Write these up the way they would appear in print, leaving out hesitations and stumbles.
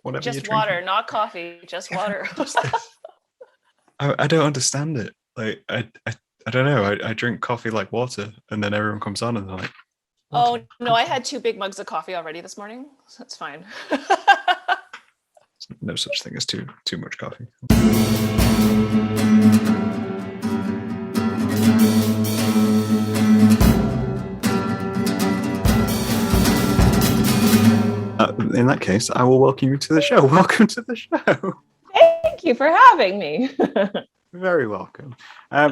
whatever you're Just drinking. water, not coffee, just water. I don't understand it. Like I don't know. I drink coffee like water, and then everyone comes on and they're like, Oh, water. no, I had 2 big mugs of coffee already this morning. So that's fine. No such thing as too much coffee. In that case, I will welcome you to the show. Welcome to the show. Thank you for having me. Very welcome.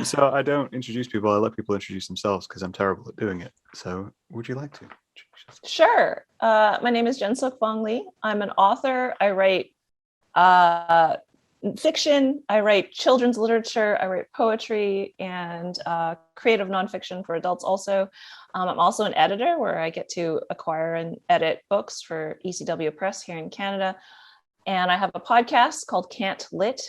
So I don't introduce people. I let people introduce themselves because I'm terrible at doing it. So would you like to? Sure. My name is Jen Sookfong Lee. I'm an author. I write fiction. I write children's literature. I write poetry and creative nonfiction for adults also. I'm also an editor where I get to acquire and edit books for ECW Press here in Canada. And I have a podcast called Can't Lit,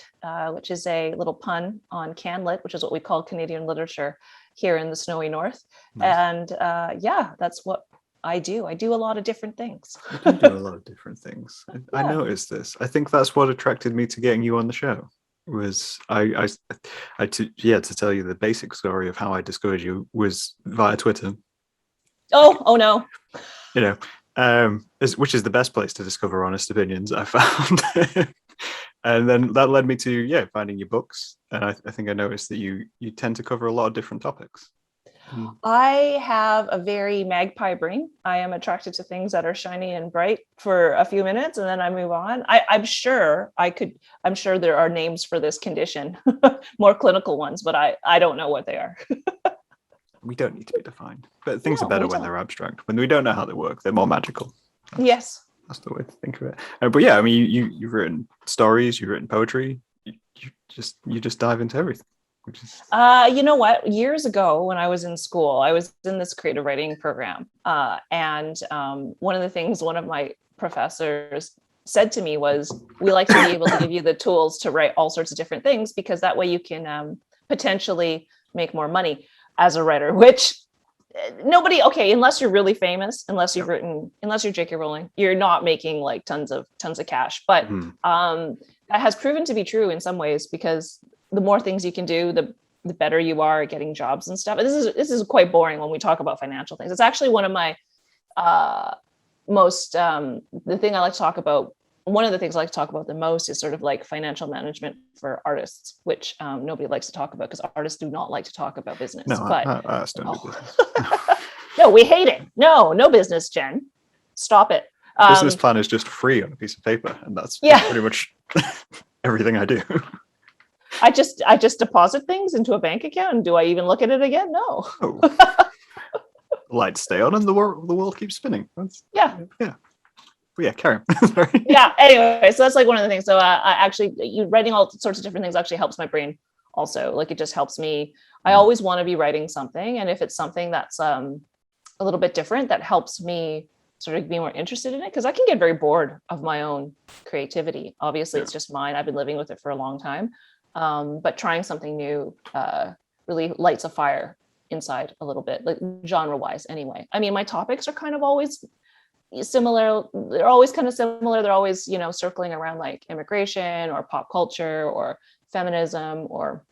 which is a little pun on Can Lit, which is what we call Canadian literature here in the snowy north. Nice. And yeah, that's what I do. I do a lot of different things. You do a lot of different things. Yeah. I noticed this. I think that's what attracted me to getting you on the show. Was to tell you the basic story of how I discovered you was via Twitter. Oh no. You know, which is the best place to discover honest opinions, I found. And then that led me to finding your books, and I think I noticed that you tend to cover a lot of different topics. I have a very magpie brain. I am attracted to things that are shiny and bright for a few minutes, and then I move on. I'm sure there are names for this condition, more clinical ones, but I don't know what they are. We don't need to be defined, but things are better when they're abstract. When we don't know how they work, they're more magical. Yes, that's the way to think of it. But yeah, I mean, you've written stories, you've written poetry. You just dive into everything. Which is... you know what? Years ago, when I was in school, I was in this creative writing program, and one of the things one of my professors said to me was, "We like to be able to give you the tools to write all sorts of different things because that way you can potentially make more money as a writer." Which nobody, unless you're really famous, unless you're J.K. Rowling, you're not making like tons of cash. But that has proven to be true in some ways because the more things you can do, the better you are at getting jobs and stuff. And this is quite boring when we talk about financial things. It's actually one of my the thing I like to talk about. One of the things I like to talk about the most is sort of like financial management for artists, which nobody likes to talk about because artists do not like to talk about business. No, but I don't do business. No, we hate it. No business, Jen. Stop it. Business plan is just free on a piece of paper, and that's pretty much everything I do. I just deposit things into a bank account, and do I even look at it again? No. Oh. Lights stay on, and the world keeps spinning. Yeah. But yeah, carry on. Yeah. Anyway, so that's like one of the things. So writing all sorts of different things actually helps my brain. Also, like it just helps me. I always want to be writing something, and if it's something that's a little bit different, that helps me sort of be more interested in it, because I can get very bored of my own creativity. Obviously, it's just mine. I've been living with it for a long time. But trying something new really lights a fire inside a little bit, like genre-wise anyway. I mean, my topics are kind of always similar. They're always kind of similar. They're always, circling around like immigration or pop culture or feminism or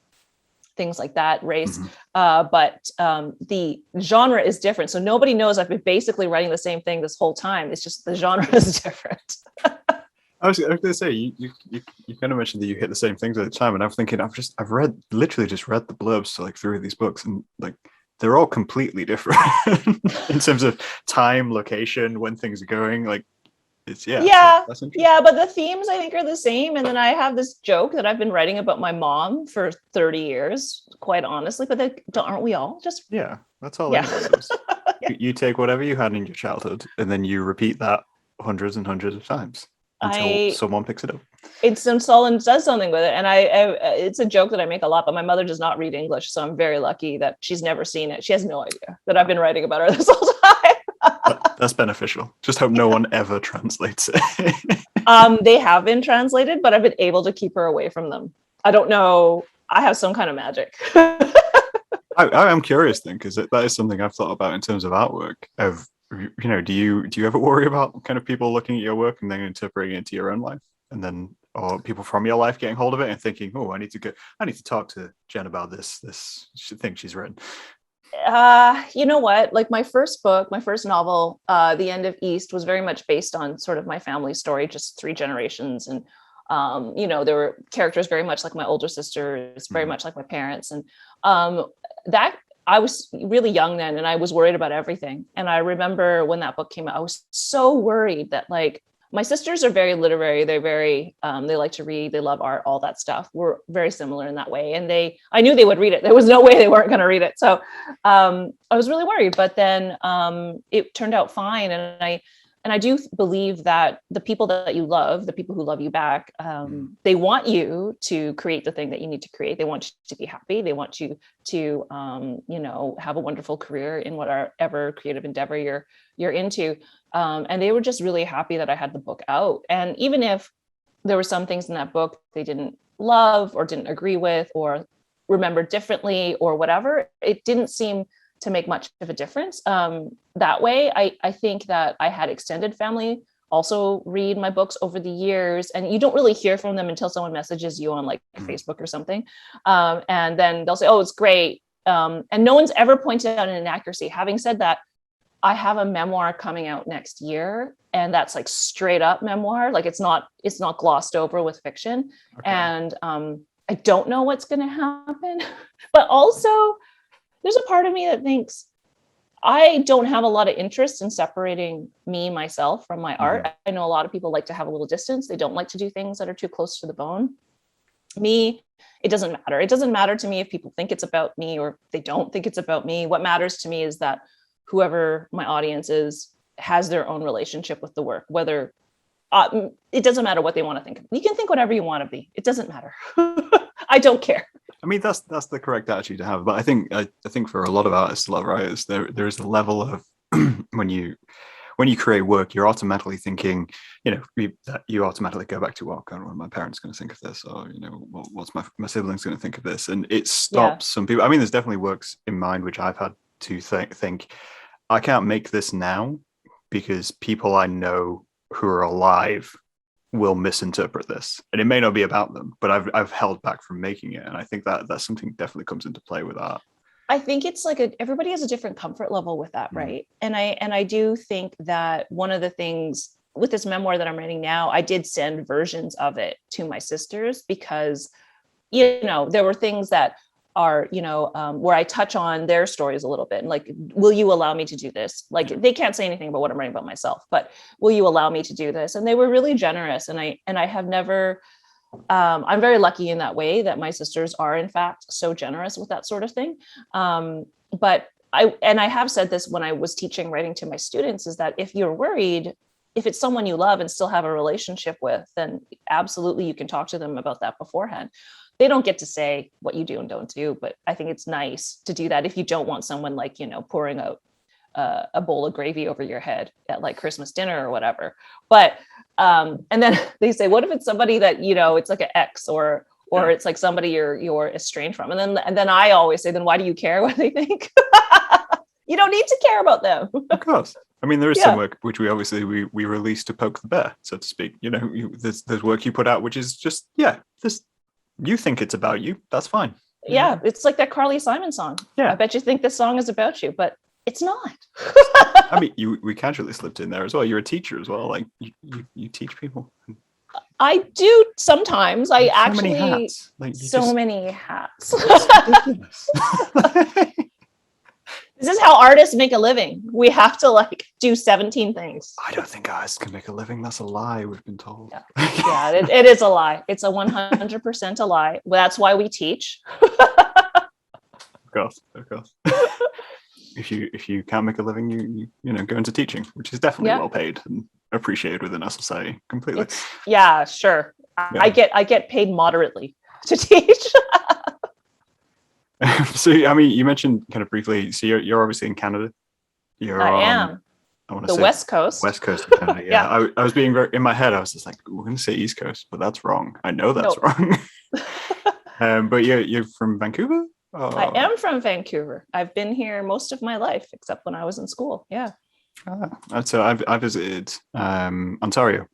things like that, race. But the genre is different. So nobody knows I've been basically writing the same thing this whole time. It's just the genre is different. I was going to say, you kind of mentioned that you hit the same things at the time, and I'm thinking I've literally just read the blurbs to like 3 of these books, and like they're all completely different in terms of time, location, when things are going. Like it's that's but the themes I think are the same. And then I have this joke that I've been writing about my mom for 30 years, quite honestly. But aren't we all? Just that's all. Does. You take whatever you had in your childhood, and then you repeat that hundreds and hundreds of times. Until someone picks it up. Someone does something with it. And it's a joke that I make a lot, but my mother does not read English. So I'm very lucky that she's never seen it. She has no idea that I've been writing about her this whole time. That's beneficial. Just hope no one ever translates it. They have been translated, but I've been able to keep her away from them. I don't know. I have some kind of magic. I'm curious then, because that is something I've thought about in terms of artwork, of Do you ever worry about kind of people looking at your work and then interpreting it into your own life, and then or people from your life getting hold of it and thinking, oh, I need to talk to Jen about this thing she's written. You know what? Like my first book, my first novel, The End of East, was very much based on sort of my family story, just three generations. And, there were characters very much like my older sisters, very much like my parents. And that I was really young then, and I was worried about everything. And I remember when that book came out, I was so worried that like, my sisters are very literary. They're very, they like to read. They love art, all that stuff. We're very similar in that way. And I knew they would read it. There was no way they weren't going to read it. So I was really worried, but then it turned out fine. And I do believe that the people that you love, the people who love you back, they want you to create the thing that you need to create. They want you to be happy. They want you to, have a wonderful career in whatever creative endeavor you're into. And they were just really happy that I had the book out. And even if there were some things in that book they didn't love or didn't agree with or remember differently or whatever, it didn't seem to make much of a difference. That way, I think that I had extended family also read my books over the years, and you don't really hear from them until someone messages you on like Facebook or something. And then they'll say, oh, it's great. And no one's ever pointed out an inaccuracy. Having said that, I have a memoir coming out next year, and that's like straight up memoir. Like it's not glossed over with fiction. Okay. And I don't know what's going to happen, but also there's a part of me that thinks I don't have a lot of interest in separating myself from my art. I know a lot of people like to have a little distance. They don't like to do things that are too close to the bone. Me, it doesn't matter. It doesn't matter to me if people think it's about me or they don't think it's about me. What matters to me is that whoever my audience is has their own relationship with the work, whether it doesn't matter what they want to think. You can think whatever you want to be. It doesn't matter. I don't care. I mean, that's the correct attitude to have. But I think for a lot of artists, a lot of writers, there is a level of when you create work, you're automatically thinking, that you automatically go back to, well, God, what are my parents going to think of this, or what's my siblings going to think of this, and it stops some people. I mean, there's definitely works in mind which I've had to think I can't make this now because people I know who are alive will misinterpret this, and it may not be about them, but I've held back from making it, and I think that's something definitely comes into play with art. I think it's like everybody has a different comfort level with that, right? And I do think that one of the things with this memoir that I'm writing now, I did send versions of it to my sisters because there were things that are where I touch on their stories a little bit, and like, will you allow me to do this? Like, they can't say anything about what I'm writing about myself, but will you allow me to do this? And they were really generous, and I have never I'm very lucky in that way that my sisters are in fact so generous with that sort of thing. But I have said this when I was teaching writing to my students, is that if you're worried, if it's someone you love and still have a relationship with, then absolutely you can talk to them about that beforehand. They don't get to say what you do and don't do, but I think it's nice to do that if you don't want someone like, pouring out a bowl of gravy over your head at like Christmas dinner or whatever. But and then they say, what if it's somebody that, it's like an ex or it's like somebody you're estranged from? And then I always say, then why do you care what they think? You don't need to care about them. Of course. I mean, there is some work which we obviously we release to poke the bear, so to speak. There's work you put out which is just you think it's about you. That's fine. Yeah, it's like that Carly Simon song. Yeah, I bet you think this song is about you, but it's not. I mean, we casually slipped in there as well. You're a teacher as well. Like you teach people. I do sometimes. I actually many hats. Like many hats. This is how artists make a living. We have to do 17 things. I don't think artists can make a living. That's a lie, we've been told. Yeah, it is a lie. It's a 100% a lie. Well, that's why we teach. Of course. If you can't make a living, you go into teaching, which is definitely well paid and appreciated within our society completely. Sure. Yeah. I get paid moderately to teach. So, I mean, you mentioned kind of briefly, so you're obviously in Canada. I am. I want to say West Coast. West Coast of Canada, yeah. I was being very, in my head, I was just like, we're going to say East Coast, but that's wrong. I know that's wrong. But you're from Vancouver? I am from Vancouver. I've been here most of my life, except when I was in school. Yeah. So I visited Ontario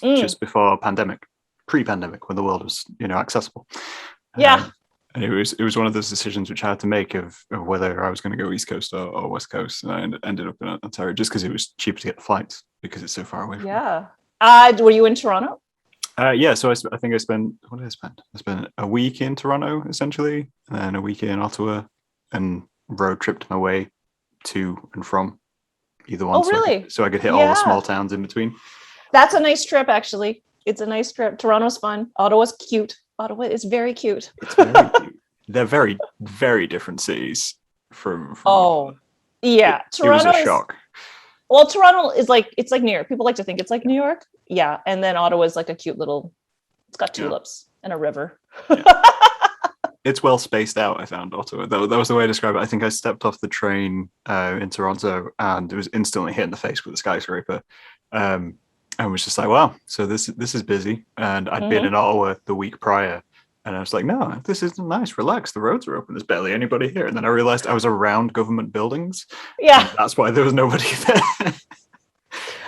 Mm, just before pre-pandemic, when the world was, accessible. yeah. And it was one of those decisions which I had to make of whether I was going to go East Coast or West Coast, and I ended up in Ontario just because it was cheaper to get the flights because it's so far away from me. Yeah. Were you in Toronto? Yeah, so I think I spent, what did I spend? I spent a week in Toronto essentially, and then a week in Ottawa, and road tripped my way to and from either one, Oh, really? so I could hit all the small Yeah. towns in between. That's a nice trip, actually. It's a nice trip. Toronto's fun. Ottawa's cute. Ottawa is very cute. It's very cute. They're very, very different cities from one Oh, another. yeah. It was a Toronto is, shock. well, Toronto is like, it's like New York. People like to think it's like New York. Yeah. And then Ottawa is like a cute little, it's got Yeah, tulips and a river. yeah. It's well spaced out. I found Ottawa. That was the way to describe it. I think I stepped off the train in Toronto, and it was instantly hit in the face with a skyscraper. And was just like, wow, so this is busy. And I'd been Hmm. in Ottawa the week prior, and I was like, no, this is nice, relax. The roads are open. There's barely anybody here. And then I realized I was around government buildings, Yeah. and that's why there was nobody there.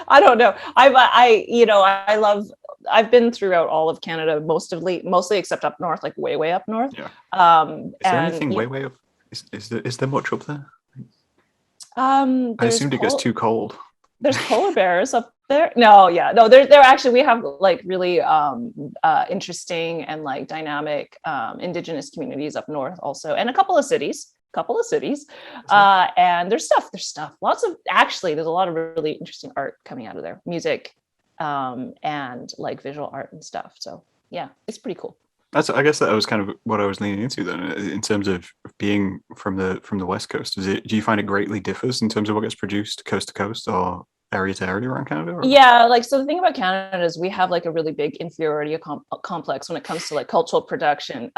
I don't know. I love, I've been throughout all of Canada, mostly except up north, like way up north. Yeah. Is there And anything way up? Is there much up there? I there's assumed it gets too cold. there's polar bears up there. No, yeah, no, there actually, we have like really interesting and like dynamic indigenous communities up north also, and a couple of cities. And there's stuff, lots of, actually there's a lot of really interesting art coming out of there, music, and like visual art and stuff. So yeah, it's pretty cool. I guess that was kind of what I was leaning into then, in terms of being from the West Coast. Do you find it greatly differs in terms of what gets produced coast to coast or area to area around Canada? Or? Yeah, like, so the thing about Canada is we have like a really big inferiority complex when it comes to like cultural production,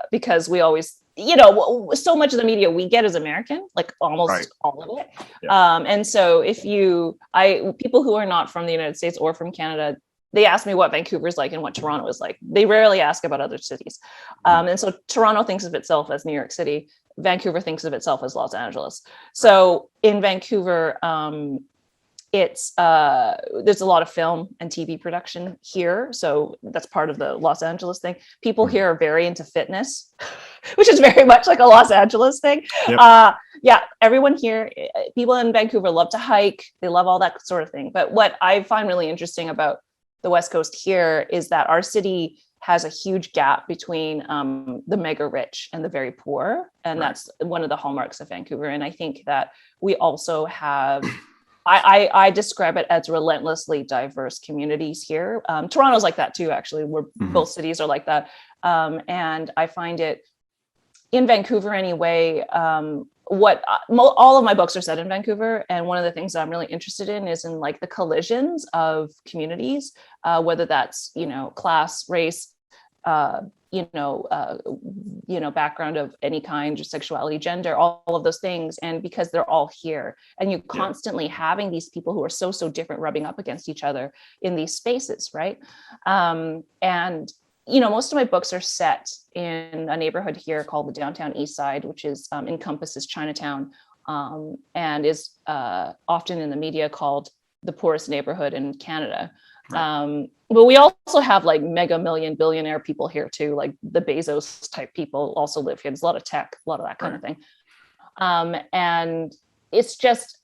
because we always, so much of the media we get is American, like almost Right. all of it. Yeah. And so people who are not from the United States or from Canada, they ask me what Vancouver's like and what Toronto is like. They rarely ask about other cities. And so Toronto thinks of itself as New York City. Vancouver thinks of itself as Los Angeles. So in Vancouver, it's there's a lot of film and TV production here, so that's part of the Los Angeles thing. People here are very into fitness, which is very much like a Los Angeles thing. Yep. Yeah, everyone here, people in Vancouver love to hike, they love all that sort of thing. But what I find really interesting about the West Coast here is that our city has a huge gap between the mega rich and the very poor, and Right. that's one of the hallmarks of Vancouver. And I think that we also have, I describe it as relentlessly diverse communities here. Toronto's like that too, actually. Both cities are like that. And I find it in Vancouver anyway. All of my books are set in Vancouver, and one of the things that I'm really interested in is in like the collisions of communities, whether that's class, race, background of any kind, just sexuality, gender, all of those things. And because they're all here, and you constantly having these people who are so different rubbing up against each other in these spaces, right? And most of my books are set in a neighborhood here called the Downtown East Side, which is encompasses Chinatown, and is often in the media called the poorest neighborhood in Canada. Right. But we also have like mega million billionaire people here too, like the Bezos type people also live here. There's a lot of tech, a lot of that kind of thing. And it's just,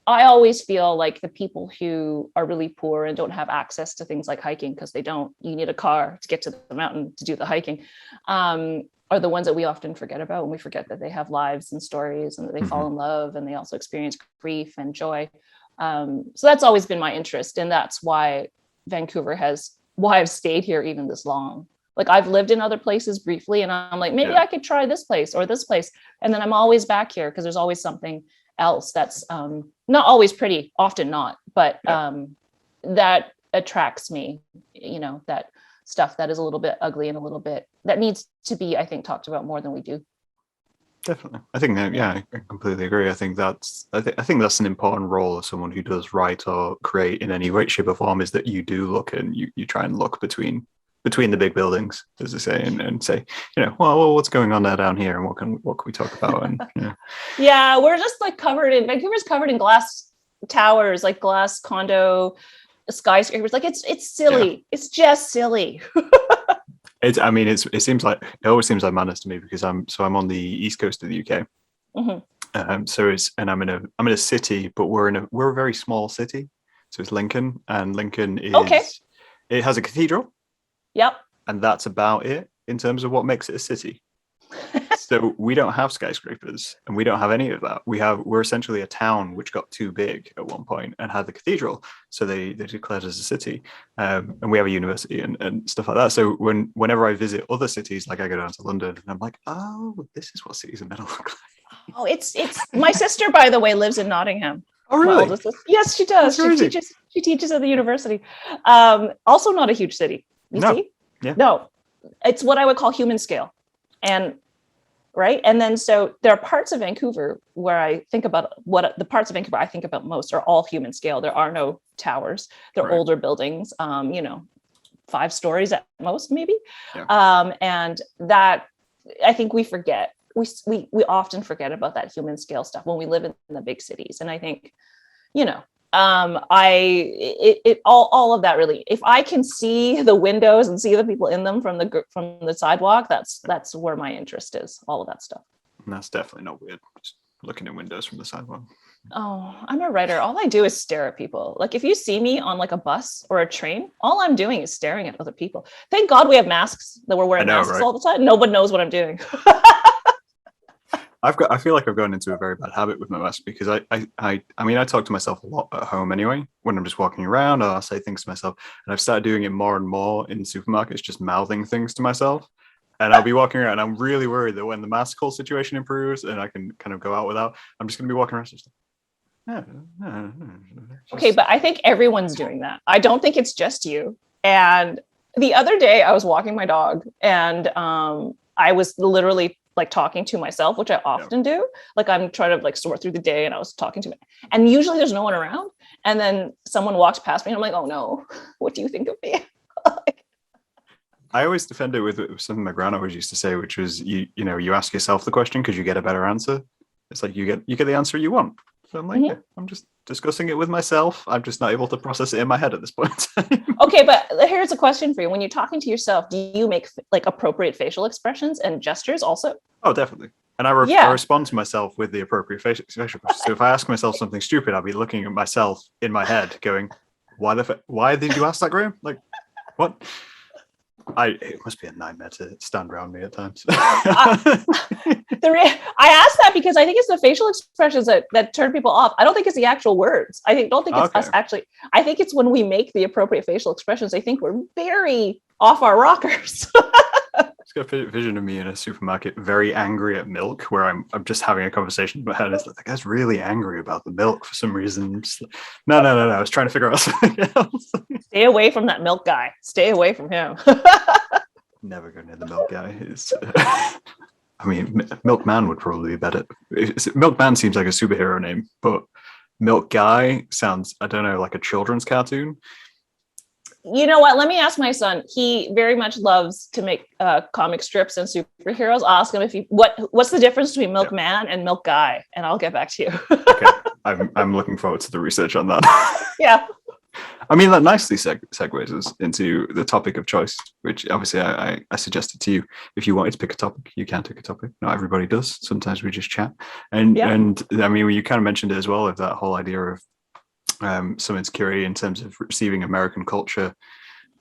I always feel like the people who are really poor and don't have access to things like hiking, because you need a car to get to the mountain to do the hiking, are the ones that we often forget about, when we forget that they have lives and stories, and that they fall in love, and they also experience grief and joy. So that's always been my interest, and that's why I've stayed here even this long. Like, I've lived in other places briefly, and I'm like, maybe I could try this place or this place, and then I'm always back here because there's always something else that's not always pretty, often not, but that attracts me, that stuff that is a little bit ugly and a little bit that needs to be, I think, talked about more than we do. Definitely. I think that, I completely agree. I think that's an important role of someone who does write or create in any way, shape, or form, is that you do look, and you try and look between the big buildings, as they say, and say, well, what's going on there down here, and what can we talk about? And yeah, we're just like Vancouver's covered in glass towers, like glass condo skyscrapers. Like it's silly. It's just silly. It seems like it always seems like madness to me because I'm on the east coast of the UK. I'm in a city, but we're a very small city. So it's Lincoln, and Lincoln is it has a cathedral. Yep. And that's about it in terms of what makes it a city. So we don't have skyscrapers and we don't have any of that. We're essentially a town which got too big at one point and had the cathedral. So they declared us a city. And we have a university and stuff like that. So whenever I visit other cities, like I go down to London and I'm like, oh, this is what cities are meant to look like. Oh, it's my sister, by the way, lives in Nottingham. Oh, really? Yes, she does. She teaches at the university. Also not a huge city. You see? Yeah. No, it's what I would call human scale. And right. And then so there are parts of Vancouver where I think about the parts of Vancouver I think about most are all human scale. There are no towers. They're older buildings, 5 stories at most, maybe. Yeah. And that I think we forget. We often forget about that human scale stuff when we live in the big cities. And I think, all of that really, if I can see the windows and see the people in them from the sidewalk, that's where my interest is, all of that stuff. And that's definitely not weird, just looking at windows from the sidewalk. Oh, I'm a writer. All I do is stare at people. Like if you see me on like a bus or a train, all I'm doing is staring at other people. Thank God we have masks, that we're wearing masks all the time. Nobody knows what I'm doing. I feel like I've gone into a very bad habit with my mask because I talk to myself a lot at home anyway when I'm just walking around. I'll say things to myself, and I've started doing it more and more in supermarkets, just mouthing things to myself. And I'll be walking around, and I'm really worried that when the mask whole situation improves and I can kind of go out without, I'm just going to be walking around just okay, but I think everyone's doing that. I don't think it's just you. And the other day I was walking my dog, and I was literally like talking to myself, which I often do. Like I'm trying to like sort through the day, and I was talking to me, and usually there's no one around. And then someone walks past me, and I'm like, oh no, what do you think of me? I always defend it with something my grandma always used to say, which was you ask yourself the question because you get a better answer. It's like you get the answer you want. So I'm like, I'm just discussing it with myself. I'm just not able to process it in my head at this point. Okay, but here's a question for you. When you're talking to yourself, do you make like appropriate facial expressions and gestures also? Oh, definitely. And I respond to myself with the appropriate facial expressions. So if I ask myself something stupid, I'll be looking at myself in my head going, why did you ask that, Graham? Like, what? It must be a nightmare to stand around me at times. I asked that because I think it's the facial expressions that turn people off. I don't think it's the actual words. Don't think it's us actually. I think it's when we make the appropriate facial expressions. I think we're very off our rockers. It's got a vision of me in a supermarket, very angry at milk, where I'm just having a conversation in my head. It's like, that guy's really angry about the milk for some reason. Just like, no. I was trying to figure out something else. Stay away from that milk guy. Stay away from him. Never go near the milk guy. Milkman would probably be better. Milkman seems like a superhero name, but Milk Guy sounds, I don't know, like a children's cartoon. You know what? Let me ask my son. He very much loves to make comic strips and superheroes. I'll ask him what's the difference between Milkman and Milk Guy, and I'll get back to you. Okay, I'm looking forward to the research on that. Yeah. I mean, that nicely segues us into the topic of choice, which obviously I suggested to you. If you wanted to pick a topic, you can pick a topic. Not everybody does. Sometimes we just chat. And I mean, you kind of mentioned it as well, of that whole idea of some insecurity in terms of receiving American culture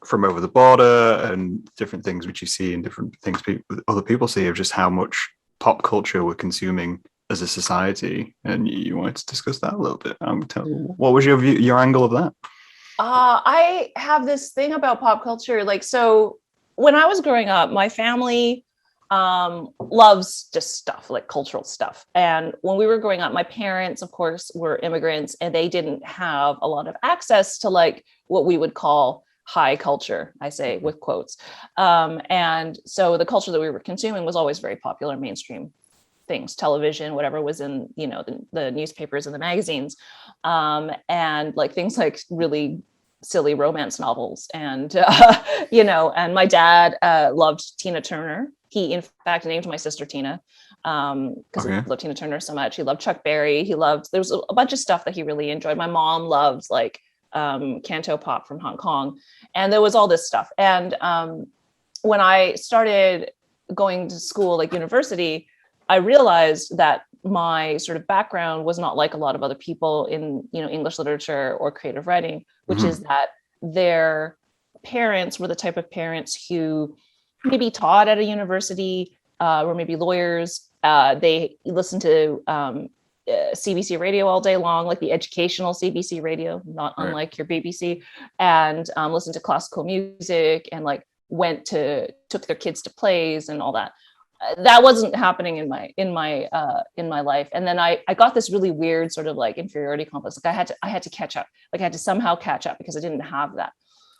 from over the border and different things which you see and different things other people see, of just how much pop culture we're consuming as a society. And you wanted to discuss that a little bit. What was your angle of that? I have this thing about pop culture. Like, so when I was growing up, my family loves just stuff like cultural stuff. And when we were growing up, my parents, of course, were immigrants, and they didn't have a lot of access to like what we would call high culture, I say with quotes. And so the culture that we were consuming was always very popular, mainstream things, television, whatever was in, the newspapers and the magazines, and like things like really silly romance novels. And, and my dad loved Tina Turner. He, in fact, named my sister Tina. because he loved Tina Turner so much. He loved Chuck Berry. There was a bunch of stuff that he really enjoyed. My mom loved like canto pop from Hong Kong, and there was all this stuff. And when I started going to school, like university, I realized that my sort of background was not like a lot of other people in, English literature or creative writing, which is that their parents were the type of parents who maybe taught at a university, or maybe lawyers. They listened to CBC radio all day long, like the educational CBC radio, not unlike your BBC, and listened to classical music, and like took their kids to plays and all that. That wasn't happening in my life. And then I got this really weird sort of like inferiority complex. Like I had to catch up. Like I had to somehow catch up because I didn't have that.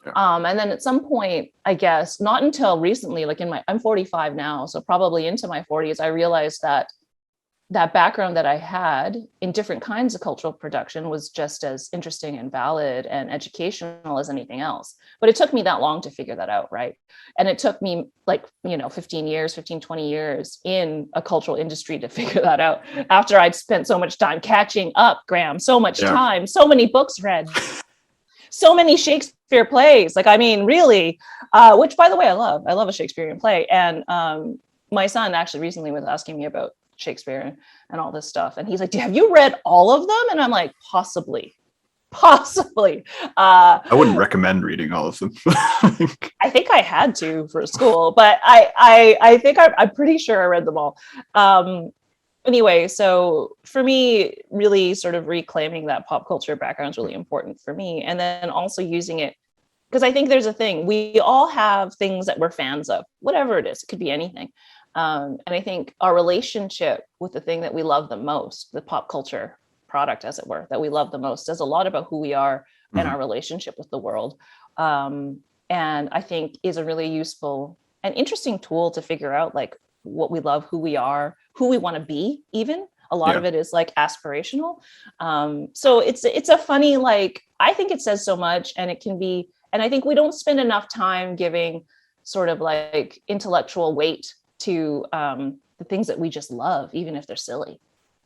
Yeah. And then at some point, I guess not until recently, like I'm 45 now, so probably into my 40s, I realized that background that I had in different kinds of cultural production was just as interesting and valid and educational as anything else. But it took me that long to figure that out, right? And it took me like, 20 years in a cultural industry to figure that out, after I'd spent so much time catching up, Graham, so much time, so many books read, so many Shakespeare plays. Like, I mean, really, which by the way, I love a Shakespearean play. And my son actually recently was asking me about Shakespeare and all this stuff, and he's like, have you read all of them? And I'm like, possibly. I wouldn't recommend reading all of them. I think I had to for school, but I think I'm pretty sure I read them all. Anyway, so for me, really sort of reclaiming that pop culture background is really important for me, and then also using it, because I think there's a thing, we all have things that we're fans of, whatever it is. It could be anything. And I think our relationship with the thing that we love the most, the pop culture product, as it were, that we love the most, says a lot about who we are and our relationship with the world. And I think is a really useful and interesting tool to figure out like what we love, who we are, who we want to be. Even a lot of it is like aspirational. So it's a funny, like, I think it says so much, and it can be, and I think we don't spend enough time giving sort of like intellectual weight to the things that we just love, even if they're silly.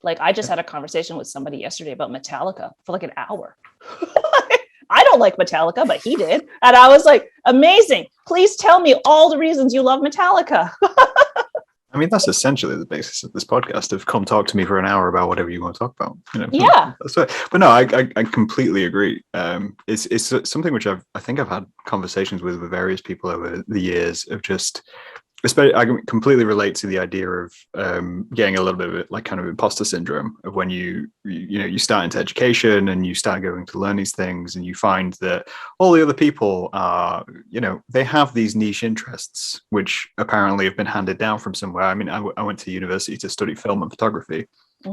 Like I just had a conversation with somebody yesterday about Metallica for like an hour. I don't like Metallica, but he did. And I was like, amazing. Please tell me all the reasons you love Metallica. I mean, that's essentially the basis of this podcast, of come talk to me for an hour about whatever you want to talk about. Yeah. But no, I completely agree. It's something which I think I've had conversations with various people over the years of just, especially, I completely relate to the idea of getting a little bit of it, like kind of imposter syndrome of when you start into education and you start going to learn these things, and you find that all the other people are, they have these niche interests which apparently have been handed down from somewhere. I mean, I went to university to study film and photography.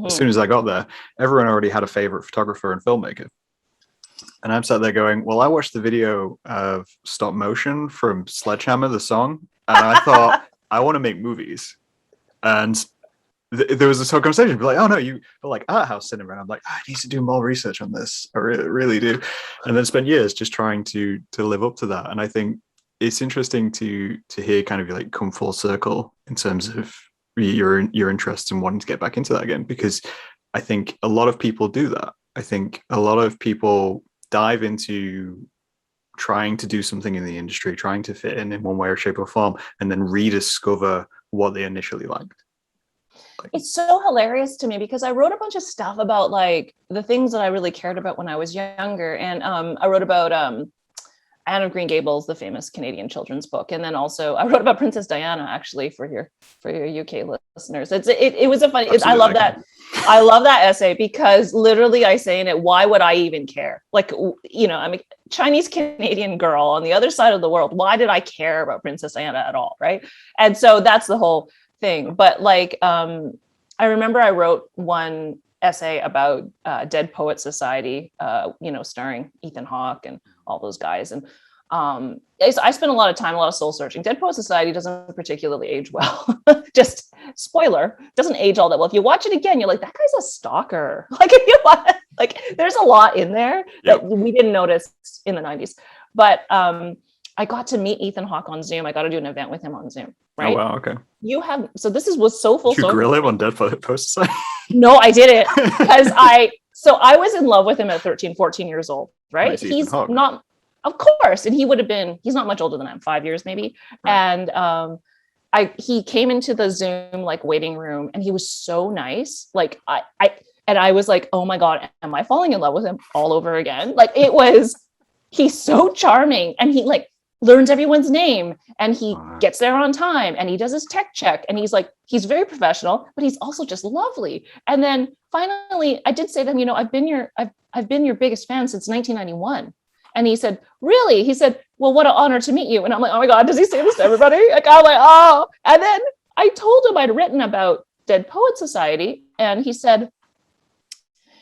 As soon as I got there, everyone already had a favorite photographer and filmmaker. And I'm sat there going, well, I watched the video of Stop Motion from Sledgehammer, the song, and I thought, I want to make movies. And there was this whole conversation, like, oh no, you like art house cinema. And I'm like, I need to do more research on this. I really do. And then spend years just trying to live up to that. And I think it's interesting to hear kind of like come full circle in terms of your interests and wanting to get back into that again, because I think a lot of people do that. I think a lot of people dive into trying to do something in the industry, trying to fit in one way or shape or form, and then rediscover what they initially liked. It's so hilarious to me because I wrote a bunch of stuff about like the things that I really cared about when I was younger. And I wrote about Anne of Green Gables, the famous Canadian children's book. And then also I wrote about Princess Diana, actually, for your UK listeners. It was a funny, I love that. I love that essay because literally I say in it, why would I even care? Like, I'm a Chinese Canadian girl on the other side of the world. Why did I care about Princess Diana at all? Right. And so that's the whole thing. But like, I remember I wrote one essay about Dead Poets Society, starring Ethan Hawke and all those guys. And I spent a lot of soul searching. Dead Poets Society doesn't particularly age well. Just spoiler, doesn't age all that well. If you watch it again, you're like, that guy's a stalker. Like there's a lot in there that we didn't notice in the 90s. But I got to meet Ethan Hawke on Zoom. I got to do an event with him on Zoom, Oh right? wow, okay. So this was so full Did you circle. grill him on Dead Post Society? No, I didn't, because I was in love with him at 13, 14 years old, right? Nice, Ethan He's Hawke. not, of course, and he's not much older than I am, 5 years maybe. Right. And he came into the Zoom like waiting room, and he was so nice. Like I was like, oh my God, am I falling in love with him all over again? Like he's so charming, and he like learns everyone's name, and he gets there on time, and he does his tech check, and he's very professional, but he's also just lovely. And then finally I did say to him, I've been your biggest fan since 1991. And he said, really? He said, well, what an honor to meet you. And I'm like, oh my God, does he say this to everybody? Like, I'm like, oh. And then I told him I'd written about Dead Poet Society, and he said,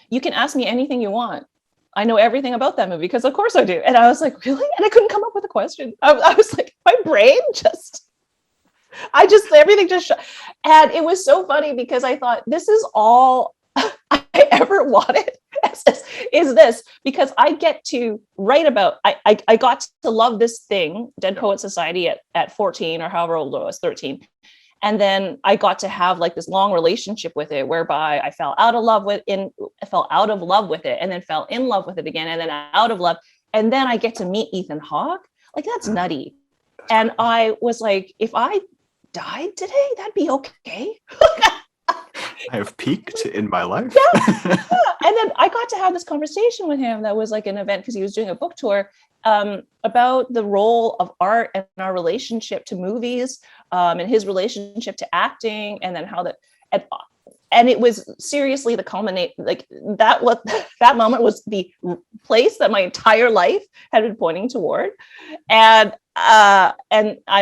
you can ask me anything you want. I know everything about that movie, because of course I do. And I was like, really? And I couldn't come up with a question. I was like, my brain everything just shut. And it was so funny, because I thought, this is all I ever wanted is this, because I get to write about, I got to love this thing, Dead Poet Society at 14, or however old I was, 13. And then I got to have like this long relationship with it, whereby I fell out of love with it, and then fell in love with it again, and then out of love. And then I get to meet Ethan Hawke. Like, that's nutty. And I was like, if I died today, that'd be okay. I have peaked in my life. Yeah. And then I got to have this conversation with him that was like an event, because he was doing a book tour about the role of art and our relationship to movies, and his relationship to acting, and then how that, and it was seriously the culminate, like that moment was the place that my entire life had been pointing toward. And I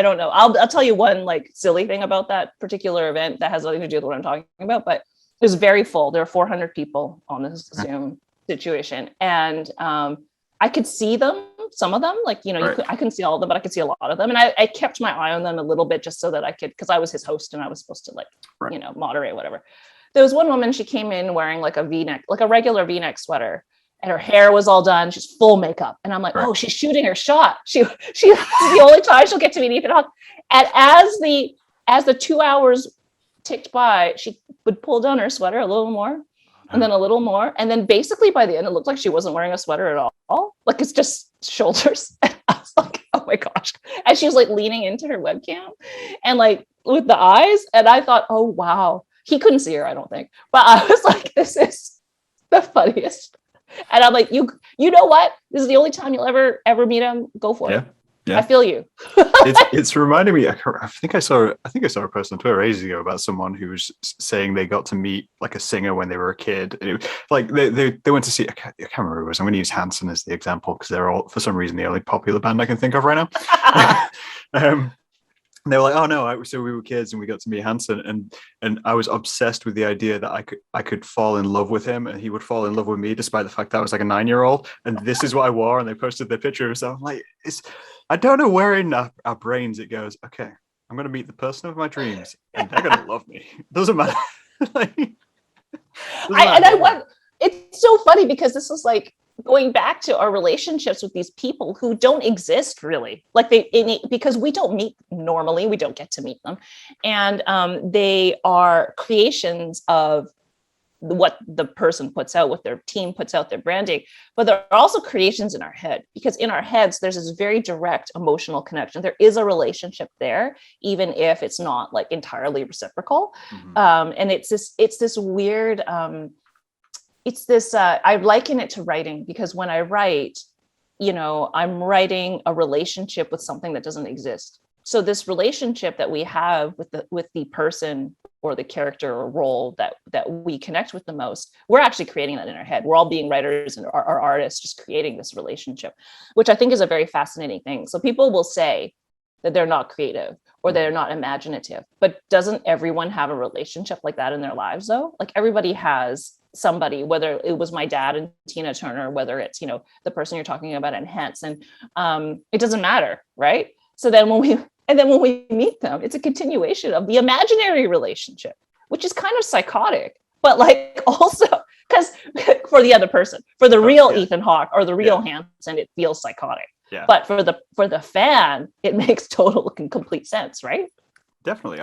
don't know, I'll tell you one like silly thing about that particular event that has nothing to do with what I'm talking about, but it was very full. There were 400 people on this Zoom situation, and I could see them, some of them, like, right. I couldn't see all of them, but I could see a lot of them. And I kept my eye on them a little bit, just so that I could, because I was his host and I was supposed to like, right. Moderate, whatever. There was one woman, she came in wearing like a V-neck, like a regular V-neck sweater, and her hair was all done. She's full makeup. And I'm like, right. Oh, she's shooting her shot. She's the only time she'll get to meet Ethan Hawke. And as the 2 hours ticked by, she would pull down her sweater a little more, and then a little more. And then basically by the end, it looked like she wasn't wearing a sweater at all. Like, it's just shoulders. And I was like, oh my gosh. And she was like leaning into her webcam and like with the eyes. And I thought, oh, wow. He couldn't see her, I don't think. But I was like, this is the funniest. And I'm like, you know what? This is the only time you'll ever meet him. Go for it. Yeah. I feel you. it's reminding me. I think I saw a post on Twitter ages ago about someone who was saying they got to meet like a singer when they were a kid. And like they went to see. I can't remember who it was. I'm going to use Hanson as the example, because they're all, for some reason, the only popular band I can think of right now. And they were like, oh no, so we were kids and we got to meet Hanson, and I was obsessed with the idea that I could fall in love with him and he would fall in love with me, despite the fact that I was like a 9-year-old, and this is what I wore, and they posted their picture. So I'm like, I don't know where in our brains it goes, okay, I'm going to meet the person of my dreams and they're going to love me. Doesn't matter. It's so funny, because this is like going back to our relationships with these people who don't exist really, like because we don't meet normally, we don't get to meet them, and they are creations of what the person puts out, what their team puts out, their branding, but they're also creations in our head, because in our heads there's this very direct emotional connection. There is a relationship there, even if it's not like entirely reciprocal. Mm-hmm. And it's this weird I liken it to writing, because when I write, I'm writing a relationship with something that doesn't exist. So this relationship that we have with the person or the character or role that we connect with the most, we're actually creating that in our head. We're all being writers and our artists, just creating this relationship, which I think is a very fascinating thing. So people will say that they're not creative or they're not imaginative, but doesn't everyone have a relationship like that in their lives though? Like, everybody has somebody, whether it was my dad and Tina Turner, whether it's, the person you're talking about in Hence, and it doesn't matter, right? So then when we meet them, it's a continuation of the imaginary relationship, which is kind of psychotic, but like also because for the other person, for the real Ethan Hawke or the real Hanson, it feels psychotic. Yeah. But for the fan, it makes total and complete sense, right? Definitely.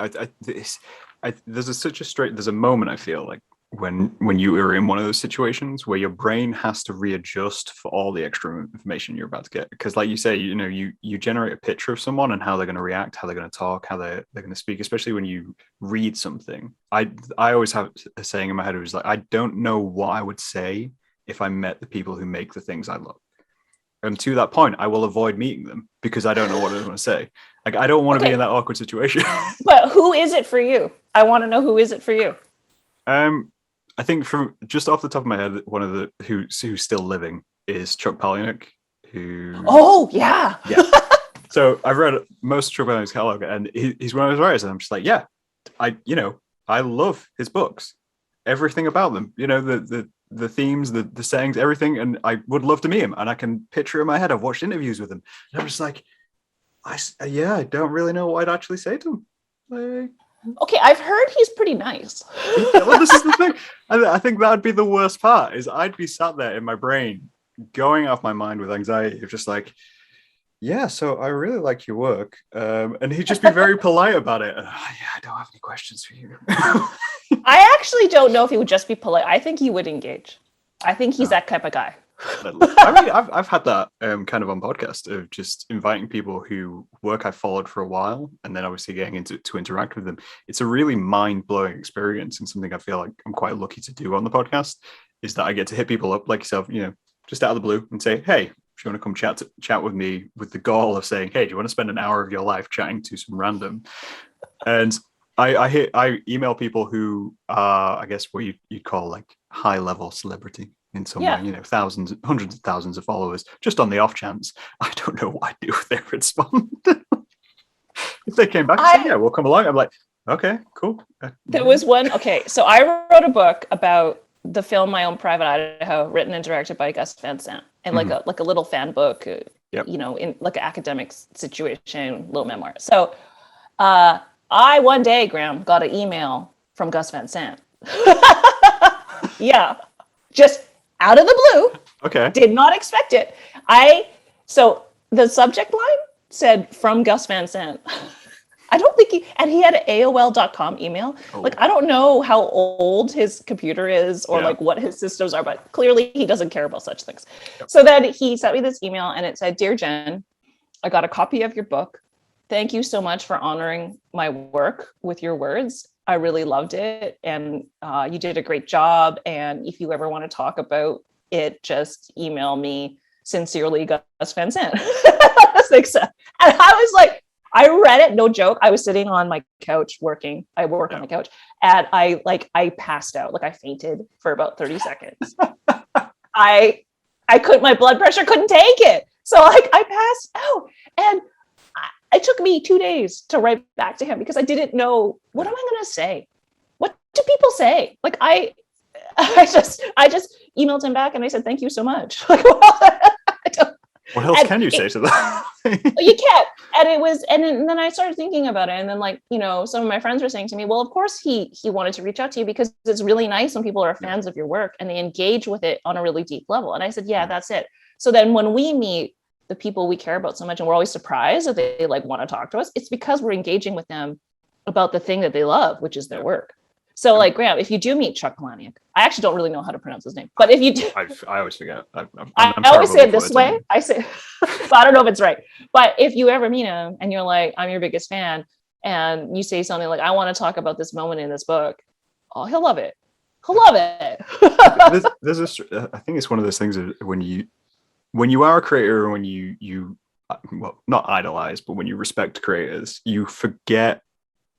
There's a moment I feel like when you are in one of those situations where your brain has to readjust for all the extra information you're about to get, because like you say, you generate a picture of someone and how they're going to react, how they're going to talk, how they're going to speak, especially when you read something. I always have a saying in my head, it was like, I don't know what I would say if I met the people who make the things I love. And to that point, I will avoid meeting them because I don't know what I want to say. Like, I don't want to be in that awkward situation. But who is it for you? I want to know, who is it for you? I think from just off the top of my head, one of the who's still living is Chuck Palahniuk, who. Oh yeah. Yeah. So I've read most of Chuck Palahniuk's catalog, and he's one of those writers, and I'm just like, yeah, I love his books, everything about them. The themes, the sayings, everything, and I would love to meet him, and I can picture in my head. I've watched interviews with him, and I'm just like, I don't really know what I'd actually say to him. Like, okay, I've heard he's pretty nice. Well, this is the thing. I think that'd be the worst part. Is I'd be sat there in my brain, going off my mind with anxiety, of just like, yeah, so I really like your work, and he'd just be very polite about it. Yeah, I don't have any questions for you. I actually don't know if he would just be polite. I think he would engage. I think he's that type of guy. I mean, I've had that kind of on podcast of just inviting people who work I've followed for a while, and then obviously getting to interact with them. It's a really mind-blowing experience, and something I feel like I'm quite lucky to do on the podcast is that I get to hit people up like yourself, just out of the blue, and say, hey, if you want to come chat with me, with the goal of saying, hey, do you want to spend an hour of your life chatting to some random? And I email people who are, I guess, what you'd call like high-level celebrity in some way, thousands, hundreds of thousands of followers, just on the off chance. I don't know what I'd do if they respond. If they came back and said, yeah, we'll come along, I'm like, okay, cool. There was one, so I wrote a book about the film My Own Private Idaho, written and directed by Gus Van Sant, and like a little fan book, in like an academic situation, little memoir. So I one day, Graham, got an email from Gus Van Sant. Yeah, just out of the blue. Okay. Did not expect it. So the subject line said, from Gus Van Sant. I don't think he had an AOL.com email. Oh. Like, I don't know how old his computer is or like what his systems are, but clearly he doesn't care about such things. Yep. So then he sent me this email and it said, Dear Jen, I got a copy of your book. Thank you so much for honoring my work with your words. I really loved it. And you did a great job. And if you ever want to talk about it, just email me. Sincerely, Gus Van Sant. And I was like, I read it, no joke. I was sitting on my couch working. I work on the couch, and I passed out. Like, I fainted for about 30 seconds. I couldn't. My blood pressure couldn't take it. So like I passed out, and it took me 2 days to write back to him because I didn't know, what am I going to say? What do people say? Like I just emailed him back and I said, thank you so much. Like, what else can you say to that? You can't. And then I started thinking about it. And then some of my friends were saying to me, well, of course he wanted to reach out to you because it's really nice when people are fans of your work and they engage with it on a really deep level. And I said, yeah, that's it. So then when we meet the people we care about so much and we're always surprised that they want to talk to us, it's because we're engaging with them about the thing that they love, which is their work. So like, Graham, if you do meet Chuck Palahniuk, I actually don't really know how to pronounce his name, but if you do, I always forget. I always say it this way. I say, but I don't know if it's right. But if you ever meet him and you're like, I'm your biggest fan, and you say something like, I want to talk about this moment in this book, oh, he'll love it. He'll love it. I think it's one of those things when you are a creator, when you well, not idolize, but when you respect creators, you forget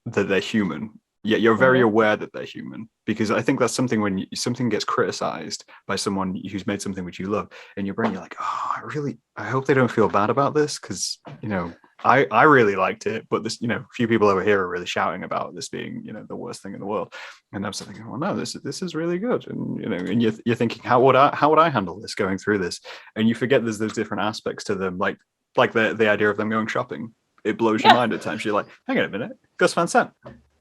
that they're human. Yeah, you're very aware that they're human, because I think that's something when something gets criticized by someone who's made something which you love, in your brain you're like, oh, I hope they don't feel bad about this, because I really liked it, but this few people over here are really shouting about this being the worst thing in the world, and I'm thinking, well, no, this is really good, and and you're thinking, how would I handle this, going through this, and you forget there's those different aspects to them, like the idea of them going shopping. It blows your mind at times. You're like, hang on a minute, Gus Van Sant.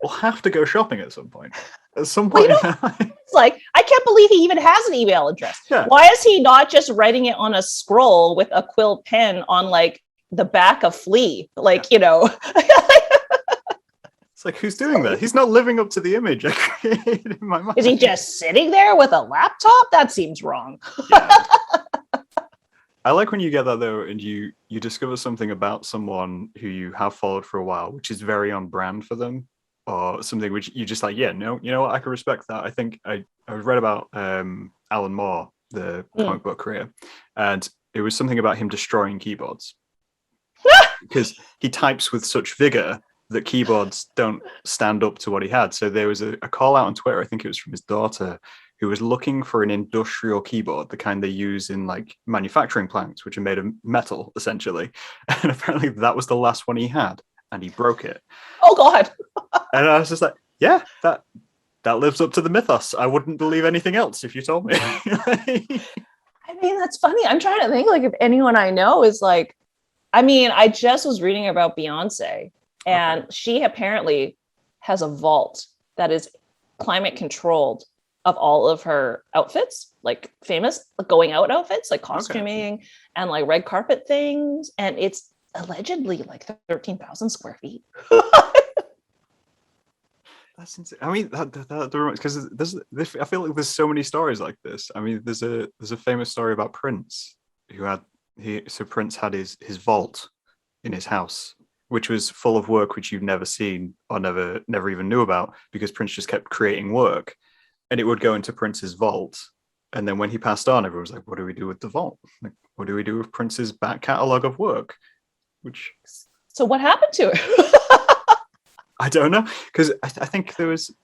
we'll have to go shopping at some point. At some Well, point. it's like, I can't believe he even has an email address. Yeah. Why is he not just writing it on a scroll with a quill pen on like the back of Flea? Like, you know. It's like, who's doing that? He's not living up to the image I created in my mind. Is he just sitting there with a laptop? That seems wrong. Yeah. I like when you get that though, and you discover something about someone who you have followed for a while, which is very on brand for them, or something which you just like, yeah, no, you know what, I can respect that. I think I read about Alan Moore, the comic book creator, and it was something about him destroying keyboards because he types with such vigor that keyboards don't stand up to what he had. So there was a call out on Twitter, I think it was from his daughter, who was looking for an industrial keyboard, the kind they use in like manufacturing plants, which are made of metal, essentially. And apparently that was the last one he had, and he broke it. Oh, God. And I was just like, yeah, that lives up to the mythos. I wouldn't believe anything else if you told me. I mean, that's funny. I'm trying to think like if anyone I know is like, I mean, I just was reading about Beyonce, and she apparently has a vault that is climate controlled of all of her outfits, like famous going out outfits, like costuming and like red carpet things. And it's allegedly like 13,000 square feet. That's insane. I mean, because I feel like there's so many stories like this. I mean, there's a famous story about Prince, so Prince had his vault in his house, which was full of work which you've never seen or never even knew about, because Prince just kept creating work. And it would go into Prince's vault. And then when he passed on, everyone was like, what do we do with the vault? Like, what do we do with Prince's back catalogue of work? So what happened to it? I don't know. Because I think there was,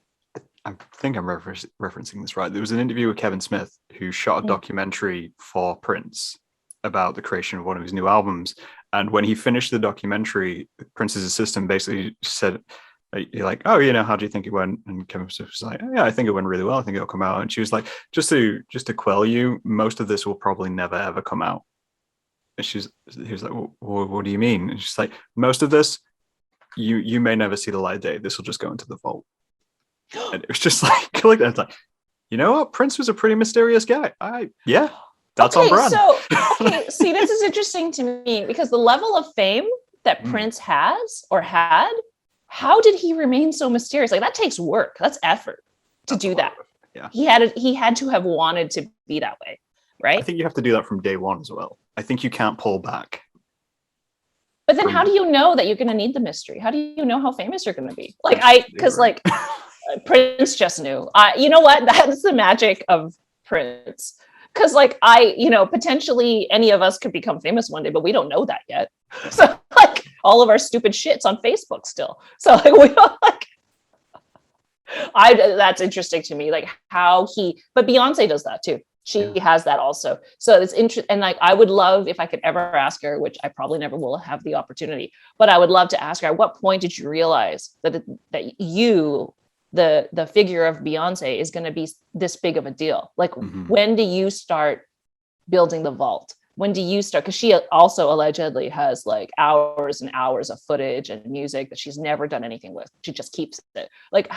I think I'm referencing this right. There was an interview with Kevin Smith, who shot a documentary for Prince about the creation of one of his new albums. And when he finished the documentary, Prince's assistant basically said, you're like, oh, you know, how do you think it went? And Kevin was like, oh, yeah, I think it went really well. I think it'll come out. And she was like, just to quell you, most of this will probably never ever come out. And he was like, well, what do you mean? And she's like, most of this, you may never see the light of day. This will just go into the vault. And it was just like, you know what? Prince was a pretty mysterious guy. That's on brand. See, this is interesting to me because the level of fame that Prince has or had, how did he remain so mysterious? Like, that takes work. That's effort to do that. Yeah. He had to have wanted to be that way, right? I think you have to do that from day one as well. I think you can't pull back. But then how do you know that you're going to need the mystery? How do you know how famous you're going to be? Prince just knew. You know what? That's the magic of Prince. Because potentially any of us could become famous one day, but we don't know that yet. So like all of our stupid shit's on Facebook still. So like we don't that's interesting to me. Like but Beyonce does that too. She has that also. So it's interesting. And like, I would love if I could ever ask her, which I probably never will have the opportunity, but I would love to ask her, at what point did you realize that you, the figure of Beyonce, is going to be this big of a deal? Like, when do you start building the vault? When do you start? Because she also allegedly has like hours and hours of footage and music that she's never done anything with. She just keeps it. Like,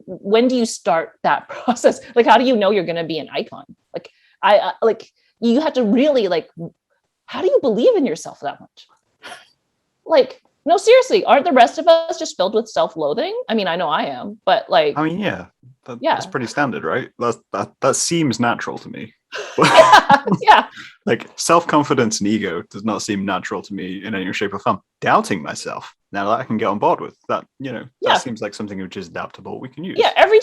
when do you start that process? Like, how do you know you're going to be an icon? Like, you have to really how do you believe in yourself that much? Like, no, seriously, aren't the rest of us just filled with self-loathing? I mean, I know I am, but like, I mean, that's pretty standard, right? That seems natural to me. yeah. Like, self-confidence and ego does not seem natural to me in any shape or form. Doubting myself, now that I can get on board with that, that seems like something which is adaptable, we can use. Yeah, every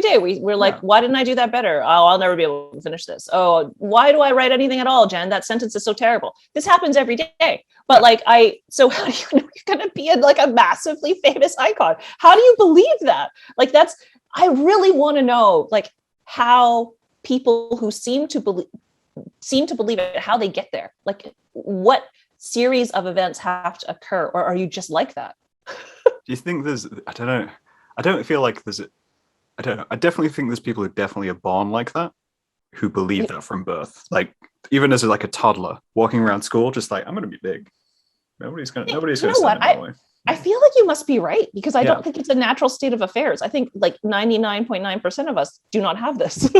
day we're like, why didn't I do that better? Oh, I'll never be able to finish this. Oh, why do I write anything at all, Jen? That sentence is so terrible. This happens every day. But so how do you know you're gonna be a massively famous icon? How do you believe that? Like, I really want to know how people who seem to believe it, how they get there. Like, what series of events have to occur, or are you just like that? Do you think there's, I don't know. I don't feel like there's, I don't know. I definitely think there's people who definitely are born like that, who believe that from birth. Like, even as a toddler walking around school, just like, I'm going to be big. Nobody's going to stand in my way. I feel like you must be right, because I Yeah. don't think it's a natural state of affairs. I think like 99.9% of us do not have this.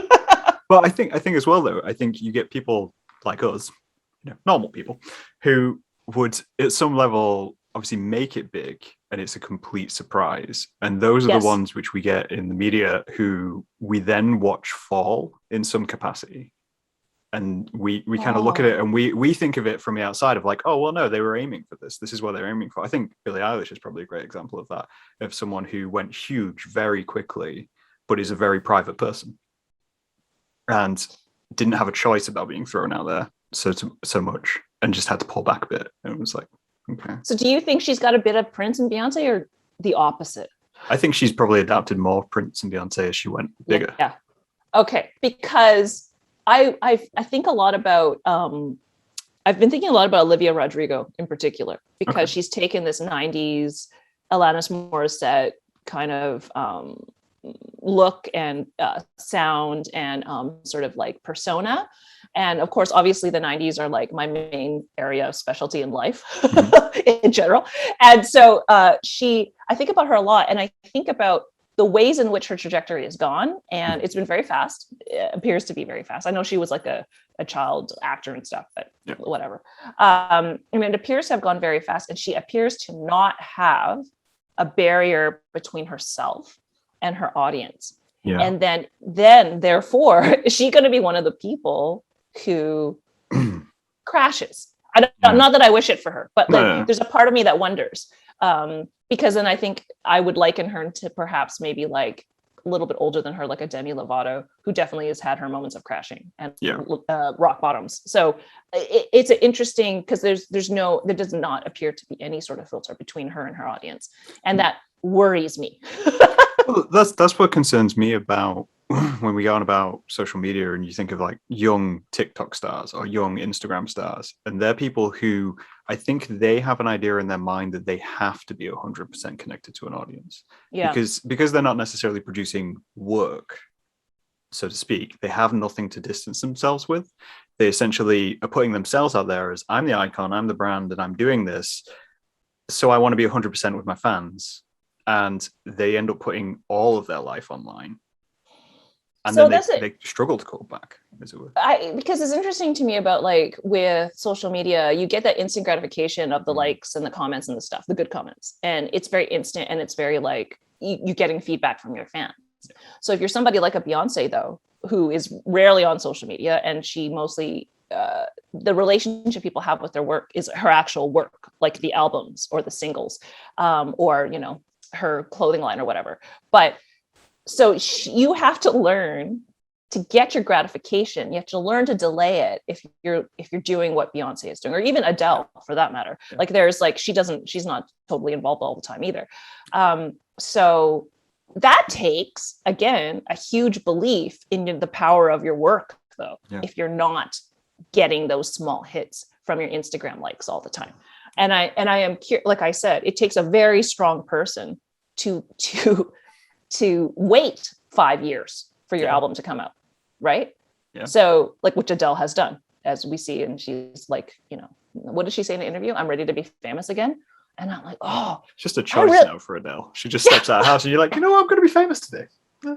Well, I think as well though, I think you get people like us, normal people, who would at some level obviously make it big, and it's a complete surprise. And those are the Yes. ones which we get in the media, who we then watch fall in some capacity. And we kind of look at it, and we think of it from the outside of like, oh well, no, they were aiming for this. This is what they're aiming for. I think Billie Eilish is probably a great example of that, of someone who went huge very quickly, but is a very private person, and didn't have a choice about being thrown out there so much, and just had to pull back a bit. And it was like, okay. So do you think she's got a bit of Prince and Beyonce, or the opposite? I think she's probably adapted more Prince and Beyonce as she went bigger. Yeah. Okay. Because I think a lot about I've been thinking a lot about Olivia Rodrigo in particular, because she's taken this 90s Alanis Morissette kind of look and sound and sort of like persona. And of course, obviously the 90s are like my main area of specialty in life in general. And so I think about her a lot, and I think about the ways in which her trajectory has gone. And it's been very fast. It appears to be very fast. I know she was like a child actor and stuff, but whatever. I mean, it appears to have gone very fast, and she appears to not have a barrier between herself and her audience. Yeah. And then therefore, is she going to be one of the people who crashes? Not that I wish it for her, but there's a part of me that wonders, because then I think I would liken her to perhaps maybe like a little bit older than her, like a Demi Lovato, who definitely has had her moments of crashing and rock bottoms. So it's interesting, because there does not appear to be any sort of filter between her and her audience, and that worries me. Well, that's what concerns me about when we go on about social media, and you think of like young TikTok stars or young Instagram stars, and they're people who I think they have an idea in their mind that they have to be 100% connected to an audience, because they're not necessarily producing work, so to speak. They have nothing to distance themselves with. They essentially are putting themselves out there as, I'm the icon, I'm the brand, and I'm doing this, so I want to be 100% with my fans. And they end up putting all of their life online, and so then they struggle to call back, as it were. Because it's interesting to me about, like, with social media, you get that instant gratification of the likes and the comments and the stuff, the good comments, and it's very instant, and it's very like you getting feedback from your fans. Yeah. So if you're somebody like a Beyonce, though, who is rarely on social media, and she mostly the relationship people have with their work is her actual work, like the albums or the singles, or her clothing line or whatever. But so you have to learn to get your gratification. You have to learn to delay it if you're doing what Beyonce is doing, or even Adele for that matter. Yeah. Like there's like, she's not totally involved all the time either. So that takes, again, a huge belief in the power of your work, though, if you're not getting those small hits from your Instagram likes all the time. And I am like I said, it takes a very strong person to wait 5 years for your album to come out, right? Yeah. So like, which Adele has done, as we see, and she's like, what did she say in the interview? I'm ready to be famous again. And I'm like, oh, it's just a choice now for Adele. She just steps out of the house, and you're like, I'm going to be famous today.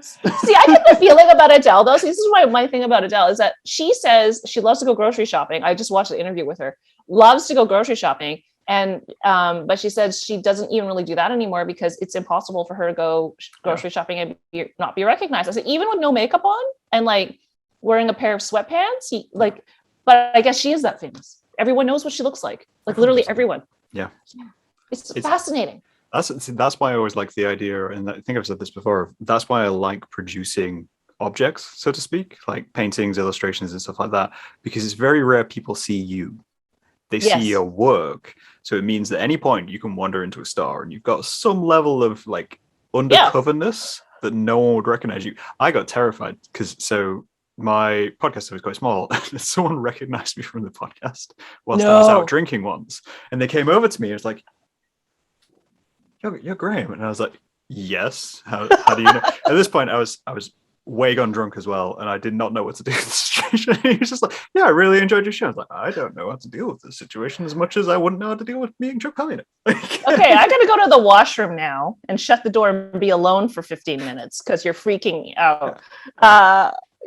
See, I get the feeling about Adele, though. So this is my thing about Adele is that she says she loves to go grocery shopping. I just watched the interview with her. Loves to go grocery shopping. And but she says she doesn't even really do that anymore, because it's impossible for her to go grocery shopping and not be recognized. I said, even with no makeup on and like wearing a pair of sweatpants, but I guess she is that famous. Everyone knows what she looks like literally everyone. Yeah. It's fascinating. That's why I always like the idea, and I think I've said this before, that's why I like producing objects, so to speak, like paintings, illustrations, and stuff like that, because it's very rare people see you. They see your work. So it means that at any point you can wander into a store and you've got some level of like undercoverness that no one would recognize you. I got terrified because my podcast was quite small. Someone recognized me from the podcast whilst I was out drinking once. And they came over to me and was like, you're Graham. And I was like, yes. How do you know? At this point, I was way gone drunk as well, and I did not know what to do with the situation. He was just like, yeah, I really enjoyed your show. I was like, I don't know how to deal with this situation as much as I wouldn't know how to deal with being Chuck Palahniuk. Okay, I gotta go to the washroom now and shut the door and be alone for 15 minutes because you're freaking me out.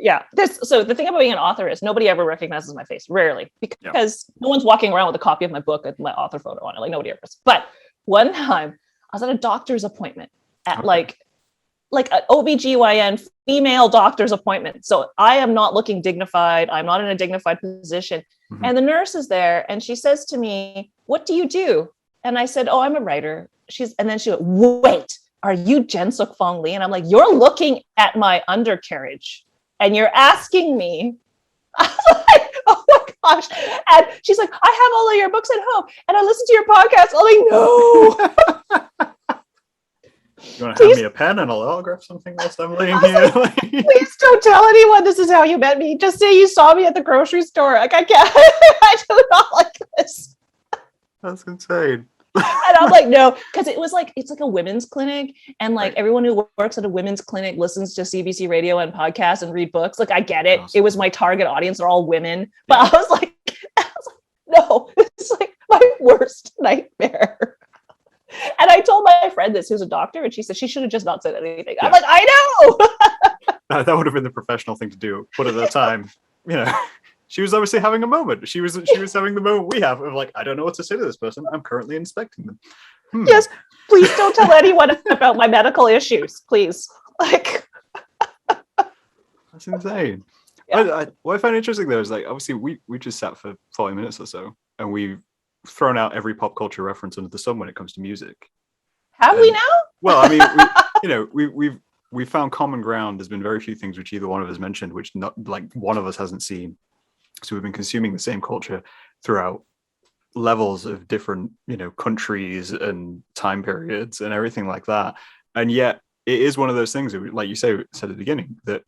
Yeah. So the thing about being an author is nobody ever recognizes my face, rarely, because no one's walking around with a copy of my book with my author photo on it. Like nobody ever does. But one time I was at a doctor's appointment at like an OBGYN female doctor's appointment. So I am not looking dignified. I'm not in a dignified position. Mm-hmm. And the nurse is there and she says to me, "What do you do?" And I said, "Oh, I'm a writer." And then she went, "Wait, are you Jen Sookfong Lee?" And I'm like, "You're looking at my undercarriage and you're asking me." I was like, "Oh my gosh." And she's like, "I have all of your books at home and I listen to your podcast." I'm like, "No." You want to hand me a pen and I'll autograph something whilst I'm laying here? Like, please don't tell anyone this is how you met me. Just say you saw me at the grocery store. Like, I can't. I do not like this. That's insane. And I'm like, no, because it's like a women's clinic, and like everyone who works at a women's clinic listens to CBC radio and podcasts and read books. Like, I get it. Awesome. It was my target audience; they're all women. But I was like, no, it's like my worst nightmare. And I told my friend this, who's a doctor, and she said she should have just not said anything. Yeah. I'm like, I know. That would have been the professional thing to do. But at the time, she was obviously having a moment. She was having the moment we have of like, I don't know what to say to this person. I'm currently inspecting them. Yes, please don't tell anyone about my medical issues, please. Like, that's insane. Yeah. What I find interesting though is like, obviously we just sat for 40 minutes or so, and we've thrown out every pop culture reference under the sun when it comes to music. Have we now? Well, I mean, we've found common ground. There's been very few things which either one of us mentioned, which not like one of us hasn't seen. So we've been consuming the same culture throughout levels of different, countries and time periods and everything like that. And yet it is one of those things that, like you said at the beginning, that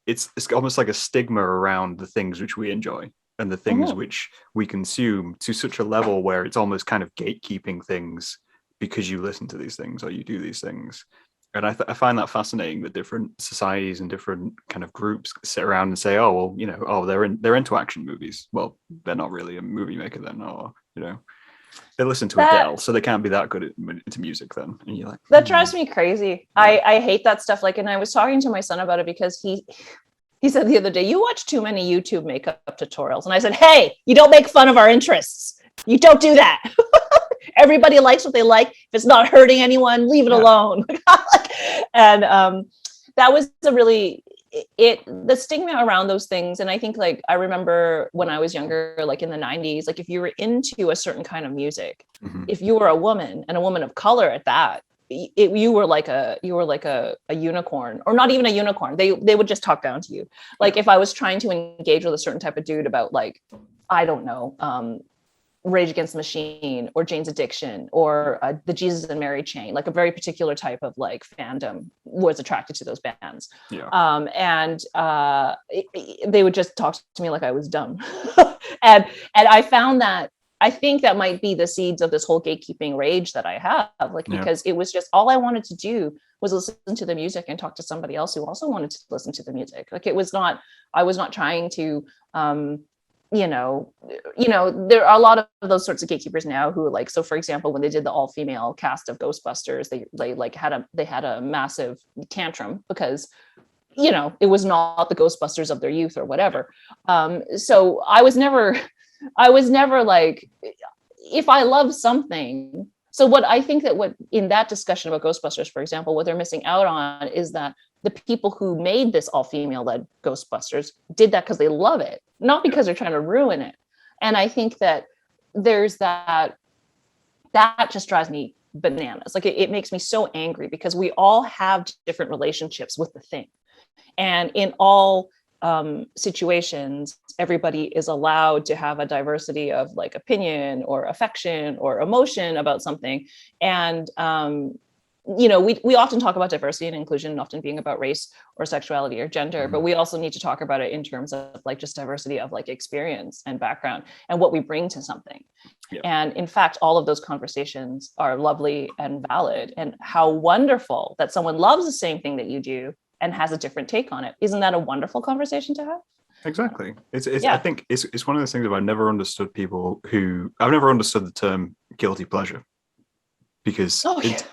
it's almost like a stigma around the things which we enjoy and the things which we consume to such a level where it's almost kind of gatekeeping things because you listen to these things or you do these things. And I find that fascinating that different societies and different kind of groups sit around and say, "Oh, well, they're into action movies. Well, they're not really a movie maker then, or they listen to Adele, so they can't be that good into music then." And you're like, that drives me crazy. Yeah. I hate that stuff. Like, and I was talking to my son about it because he said the other day, "You watch too many YouTube makeup tutorials," and I said, "Hey, you don't make fun of our interests. You don't do that." Everybody likes what they like. If it's not hurting anyone, leave it alone. And that was the stigma around those things. And I think, like, I remember when I was younger, like in the 90s, like if you were into a certain kind of music, if you were a woman and a woman of color at that, you were like a unicorn, or not even a unicorn. They would just talk down to you. Like if I was trying to engage with a certain type of dude about, like, I don't know, Rage Against the Machine or Jane's Addiction or the Jesus and Mary chain, like a very particular type of like fandom was attracted to those bands. Yeah. And they would just talk to me like I was dumb. and I found that, I think that might be the seeds of this whole gatekeeping rage that I have, like, because it was just all I wanted to do was listen to the music and talk to somebody else who also wanted to listen to the music. Like, I was not trying to, there are a lot of those sorts of gatekeepers now who, like, so for example, when they did the all-female cast of Ghostbusters, they had a massive tantrum because, it was not the Ghostbusters of their youth or whatever. So I was never like, if I love something. So what I think that what in that discussion about Ghostbusters, for example, what they're missing out on is that the people who made this all-female led Ghostbusters did that because they love it, not because they're trying to ruin it. And I think that there's that just drives me bananas. Like it makes me so angry because we all have different relationships with the thing. And in all situations, everybody is allowed to have a diversity of like opinion or affection or emotion about something. And, we often talk about diversity and inclusion often being about race or sexuality or gender, but we also need to talk about it in terms of like just diversity of like experience and background and what we bring to something. Yeah. And in fact, all of those conversations are lovely and valid, and how wonderful that someone loves the same thing that you do and has a different take on it. Isn't that a wonderful conversation to have? Exactly. It's I Yeah. think it's one of those things that I've never understood I've never understood the term guilty pleasure, because Oh yeah. it's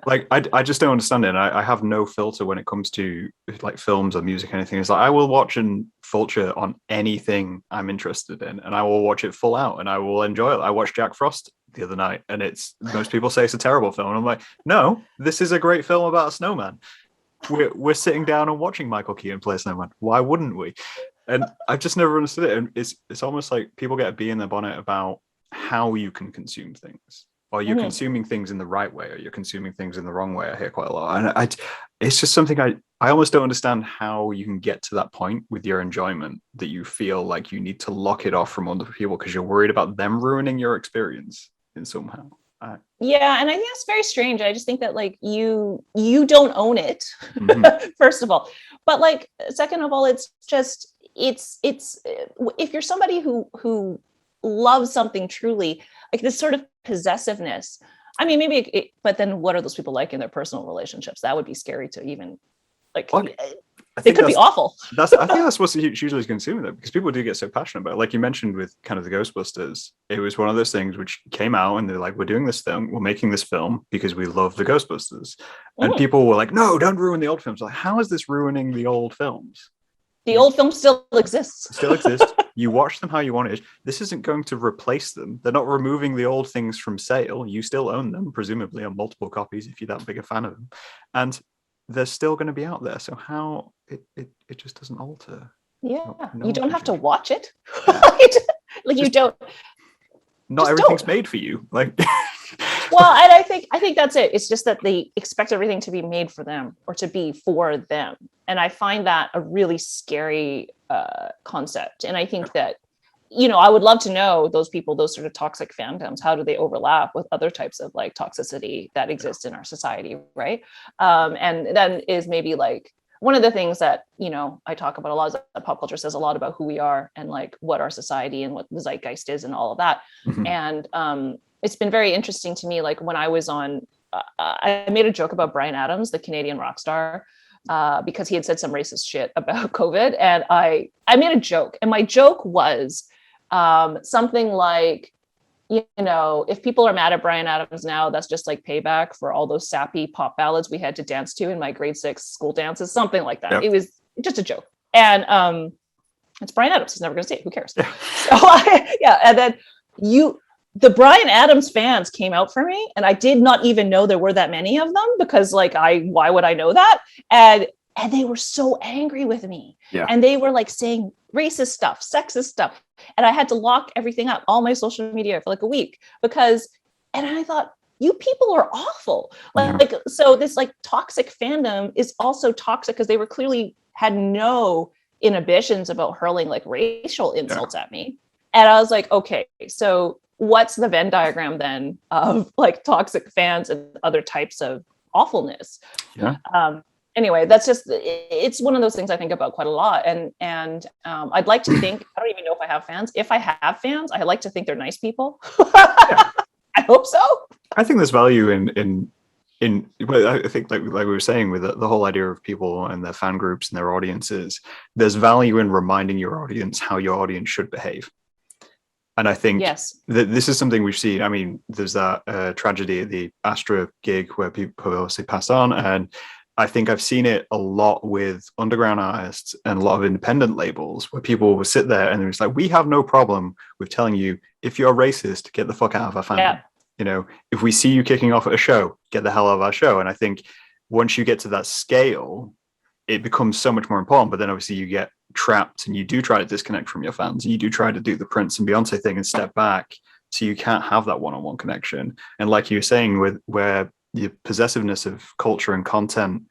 like I just don't understand it. And I have no filter when it comes to like films or music or anything. It's like I will watch and vulture on anything I'm interested in, and I will watch it full out and I will enjoy it. I watched Jack Frost the other night, and it's most people say it's a terrible film. And I'm like, no, this is a great film about a snowman. We're sitting down and watching Michael Keaton play a snowman. Why wouldn't we? And I've just never understood it. And it's almost like people get a bee in their bonnet about how you can consume things, or you're Mhm. consuming things in the right way, or you're consuming things in the wrong way. I hear quite a lot, and it's just something I almost don't understand how you can get to that point with your enjoyment that you feel like you need to lock it off from other people because you're worried about them ruining your experience in somehow. Yeah, and I think that's very strange. I just think that like you don't own it, Mhm. first of all. But like second of all, it's just it's if you're somebody who loves something truly, like this sort of possessiveness. I mean, maybe but then what are those people like in their personal relationships? That would be scary to even like Well, I they think could be awful. I think that's what's hugely consuming though, because people do get so passionate about it. Like you mentioned with kind of the Ghostbusters, it was one of those things which came out and they're like, we're doing this film, we're making this film because we love the Ghostbusters. And Mhm. people were like, no, don't ruin the old films. Like, how is this ruining the old films? The You old film still exists. still exist. You watch them how you want it. This isn't going to replace them. They're not removing the old things from sale. You still own them, presumably on multiple copies if you're that big a fan of them. And they're still going to be out there. So how it just doesn't alter. Yeah, No you one don't can have to change. watch it. Yeah. Like you Just don't not just everything's don't. made for you. Like Well, and I think that's it. It's just that they expect everything to be made for them or to be for them, and I find that a really scary concept. And I think that I would love to know those people, those sort of toxic fandoms. How do they overlap with other types of like toxicity that exists in our society, right? And then is maybe like one of the things that I talk about a lot is that pop culture says a lot about who we are and like what our society and what the zeitgeist is and all of that. mhm. And it's been very interesting to me. Like when I was on, I made a joke about Bryan Adams, the Canadian rock star, because he had said some racist shit about COVID, and I made a joke, and my joke was something like, if people are mad at Bryan Adams now, that's just like payback for all those sappy pop ballads we had to dance to in my grade 6 school dances, something like that. Yep. It was just a joke, and it's Bryan Adams. He's never going to say it. Who cares? Yeah. So yeah, and then the Bryan Adams fans came out for me, and I did not even know there were that many of them because, like, why would I know that? And they were so angry with me, Yeah. and they were like saying racist stuff, sexist stuff, and I had to lock everything up, all my social media for like a week and I thought, you people are awful. Yeah. Like, so this like toxic fandom is also toxic because they were clearly had no inhibitions about hurling like racial insults at me. And I was like, okay, so what's the Venn diagram then of like toxic fans and other types of awfulness? Yeah. Anyway, that's just, it's one of those things I think about quite a lot. And I'd like to think, I don't even know if I have fans. If I have fans, I like to think they're nice people. Yeah. I hope so. I think there's value in well, I think like we were saying with the whole idea of people and their fan groups and their audiences, there's value in reminding your audience how your audience should behave. And I think Yes. that this is something we've seen. I mean, there's that tragedy at the Astra gig where people obviously passed on. And I think I've seen it a lot with underground artists and a lot of independent labels where people will sit there and it's like, we have no problem with telling you, if you're racist, get the fuck out of our fandom. Yeah. If we see you kicking off at a show, get the hell out of our show. And I think once you get to that scale, it becomes so much more important. But then obviously you get trapped and you do try to disconnect from your fans. And you do try to do the Prince and Beyonce thing and step back. So you can't have that one-on-one connection. And like you were saying, with where the possessiveness of culture and content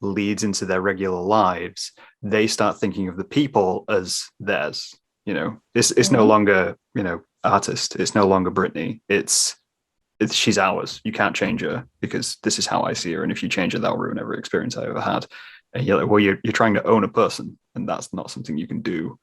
leads into their regular lives, they start thinking of the people as theirs. It's no longer, artist. It's no longer Britney. It's she's ours. You can't change her because this is how I see her. And if you change her, that'll ruin every experience I ever had. And you're like, well, you're trying to own a person, and that's not something you can do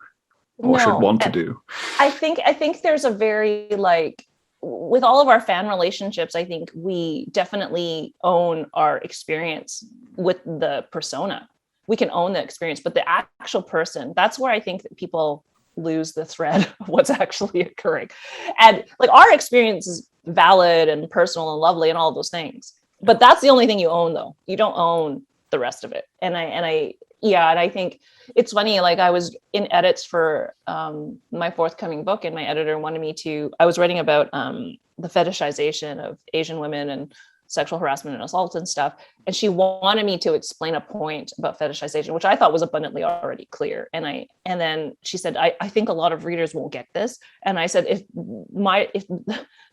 or should want to do. I think there's a very like, with all of our fan relationships, I think we definitely own our experience with the persona. we can own the experience, but the actual person, that's where I think that people lose the thread of what's actually occurring. And like our experience is valid and personal and lovely and all of those things, but that's the only thing you own though. You don't own the rest of it. And I think it's funny, like I was in edits for my forthcoming book, and my editor wanted me to, I was writing about the fetishization of Asian women and sexual harassment and assault and stuff. And she wanted me to explain a point about fetishization, which I thought was abundantly already clear. And then she said, I think a lot of readers won't get this. And I said, if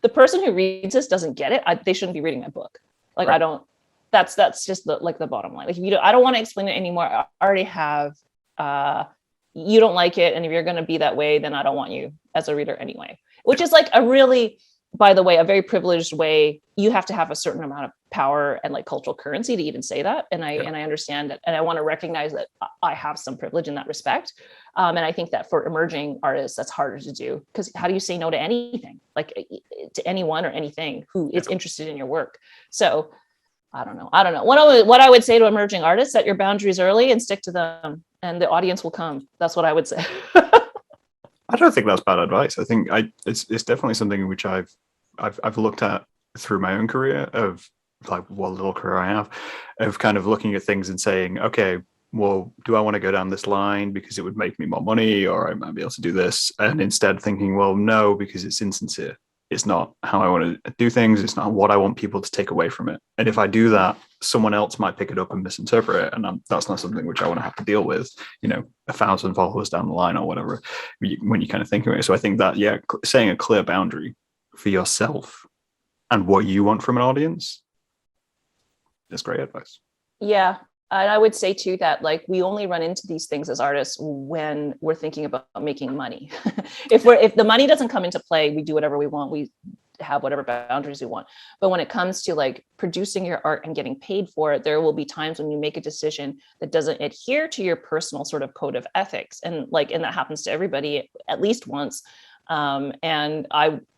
the person who reads this doesn't get it, they shouldn't be reading my book. Like, right. I don't, that's just the bottom line. Like, if you don't, I don't want to explain it anymore. I already have, you don't like it. And if you're going to be that way, then I don't want you as a reader anyway, which is like a really, by the way, a very privileged way. You have to have a certain amount of power and like cultural currency to even say that. And I understand that. And I want to recognize that I have some privilege in that respect. And I think that for emerging artists, that's harder to do, because how do you say no to anything, like to anyone or anything who is interested in your work? So I don't know. What I would say to emerging artists: set your boundaries early and stick to them, and the audience will come. That's what I would say. I don't think that's bad advice. I think it's definitely something which I've looked at through my own career, of like what little career I have, of kind of looking at things and saying, okay, well, do I want to go down this line because it would make me more money, or I might be able to do this? And instead thinking, well, no, because it's insincere. It's not how I want to do things. It's not what I want people to take away from it. And if I do that, someone else might pick it up and misinterpret it. And that's not something which I want to have to deal with, 1,000 followers down the line or whatever, when you kind of think of it. So I think that, saying a clear boundary for yourself and what you want from an audience is great advice. Yeah. And I would say too that like we only run into these things as artists when we're thinking about making money. If the money doesn't come into play, we do whatever we want. We have whatever boundaries we want. But when it comes to like producing your art and getting paid for it, there will be times when you make a decision that doesn't adhere to your personal sort of code of ethics. And that happens to everybody at least once. And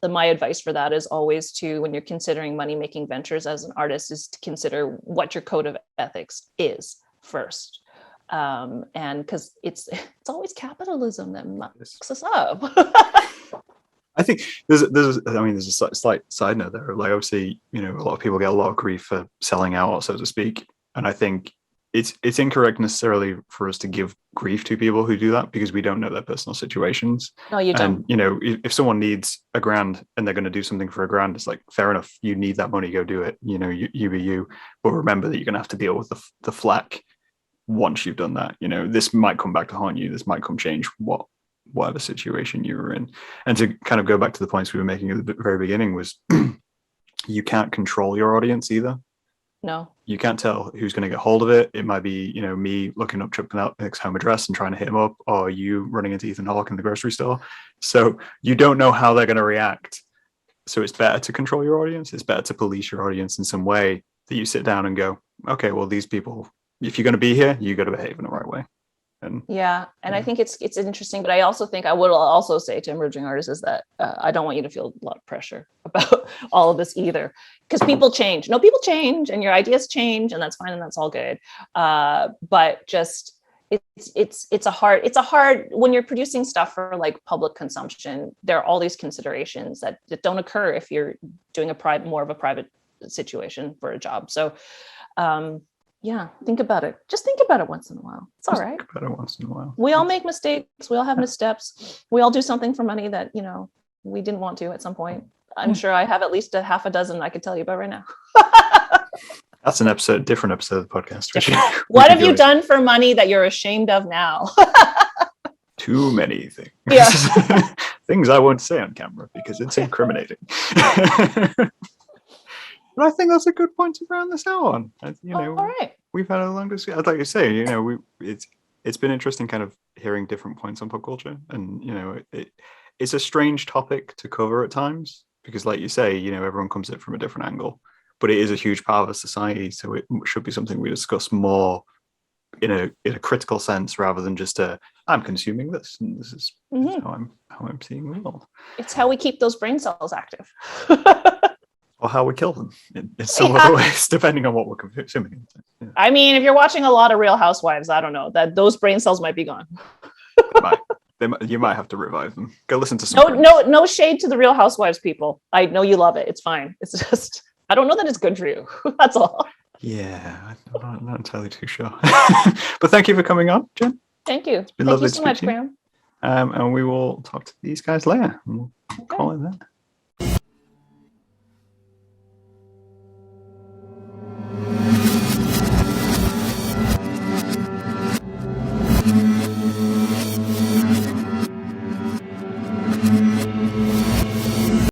my advice for that is always to, when you're considering money-making ventures as an artist, is to consider what your code of ethics is first. And because it's always capitalism that mucks us up. I think there's a slight side note there. Like, obviously, a lot of people get a lot of grief for selling out, so to speak. And I think it's incorrect necessarily for us to give grief to people who do that, because we don't know their personal situations. No, you don't. And, if someone needs $1,000 and they're going to do something for $1,000, it's like, fair enough. You need that money, go do it. You be you. But remember that you're going to have to deal with the flack once you've done that. This might come back to haunt you. This might come change whatever situation you were in. And to kind of go back to the points we were making at the very beginning was you can't control your audience either. No. You can't tell who's going to get hold of it. It might be, me looking up Chip Palahniuk's home address and trying to hit him up, or you running into Ethan Hawke in the grocery store. So you don't know how they're going to react. So it's better to control your audience. It's better to police your audience in some way, that you sit down and go, okay, well, these people, if you're going to be here, you got to behave in the right way. And I think it's interesting, but I also think I would also say to emerging artists is that I don't want you to feel a lot of pressure about all of this either, because people change. No, people change, and your ideas change, and that's fine, and that's all good. But just it's a hard when you're producing stuff for like public consumption. There are all these considerations that don't occur if you're doing more of a private situation for a job. So. Think about it. Just think about it once in a while. It's all right. Think about it once in a while. We all make mistakes. We all have missteps. We all do something for money that, we didn't want to at some point. I'm sure I have at least a half a dozen I could tell you about right now. That's different episode of the podcast. What have you done for money that you're ashamed of now? Too many things. Yeah. Things I won't say on camera because it's incriminating. But I think that's a good point to round this out on. All right. We've had a long discussion. I'd like to say, it's been interesting kind of hearing different points on pop culture. And, it's a strange topic to cover at times because, like you say, everyone comes at it from a different angle. But it is a huge part of a society. So it should be something we discuss more in a critical sense, rather than just I'm consuming this and this is how I'm seeing the world. It's how we keep those brain cells active. or how we kill them in some other ways, depending on what we're consuming. Yeah. I mean, if you're watching a lot of Real Housewives, I don't know, that those brain cells might be gone. You might have to revive them. Go listen to some. No shade to the Real Housewives people. I know you love it. It's fine. It's just I don't know that it's good for you. That's all. Yeah, I'm not entirely too sure. But thank you for coming on, Jen. Thank you. It's been Thank lovely you to so speak much, to you. Graham. And we will talk to these guys later. We'll call it that.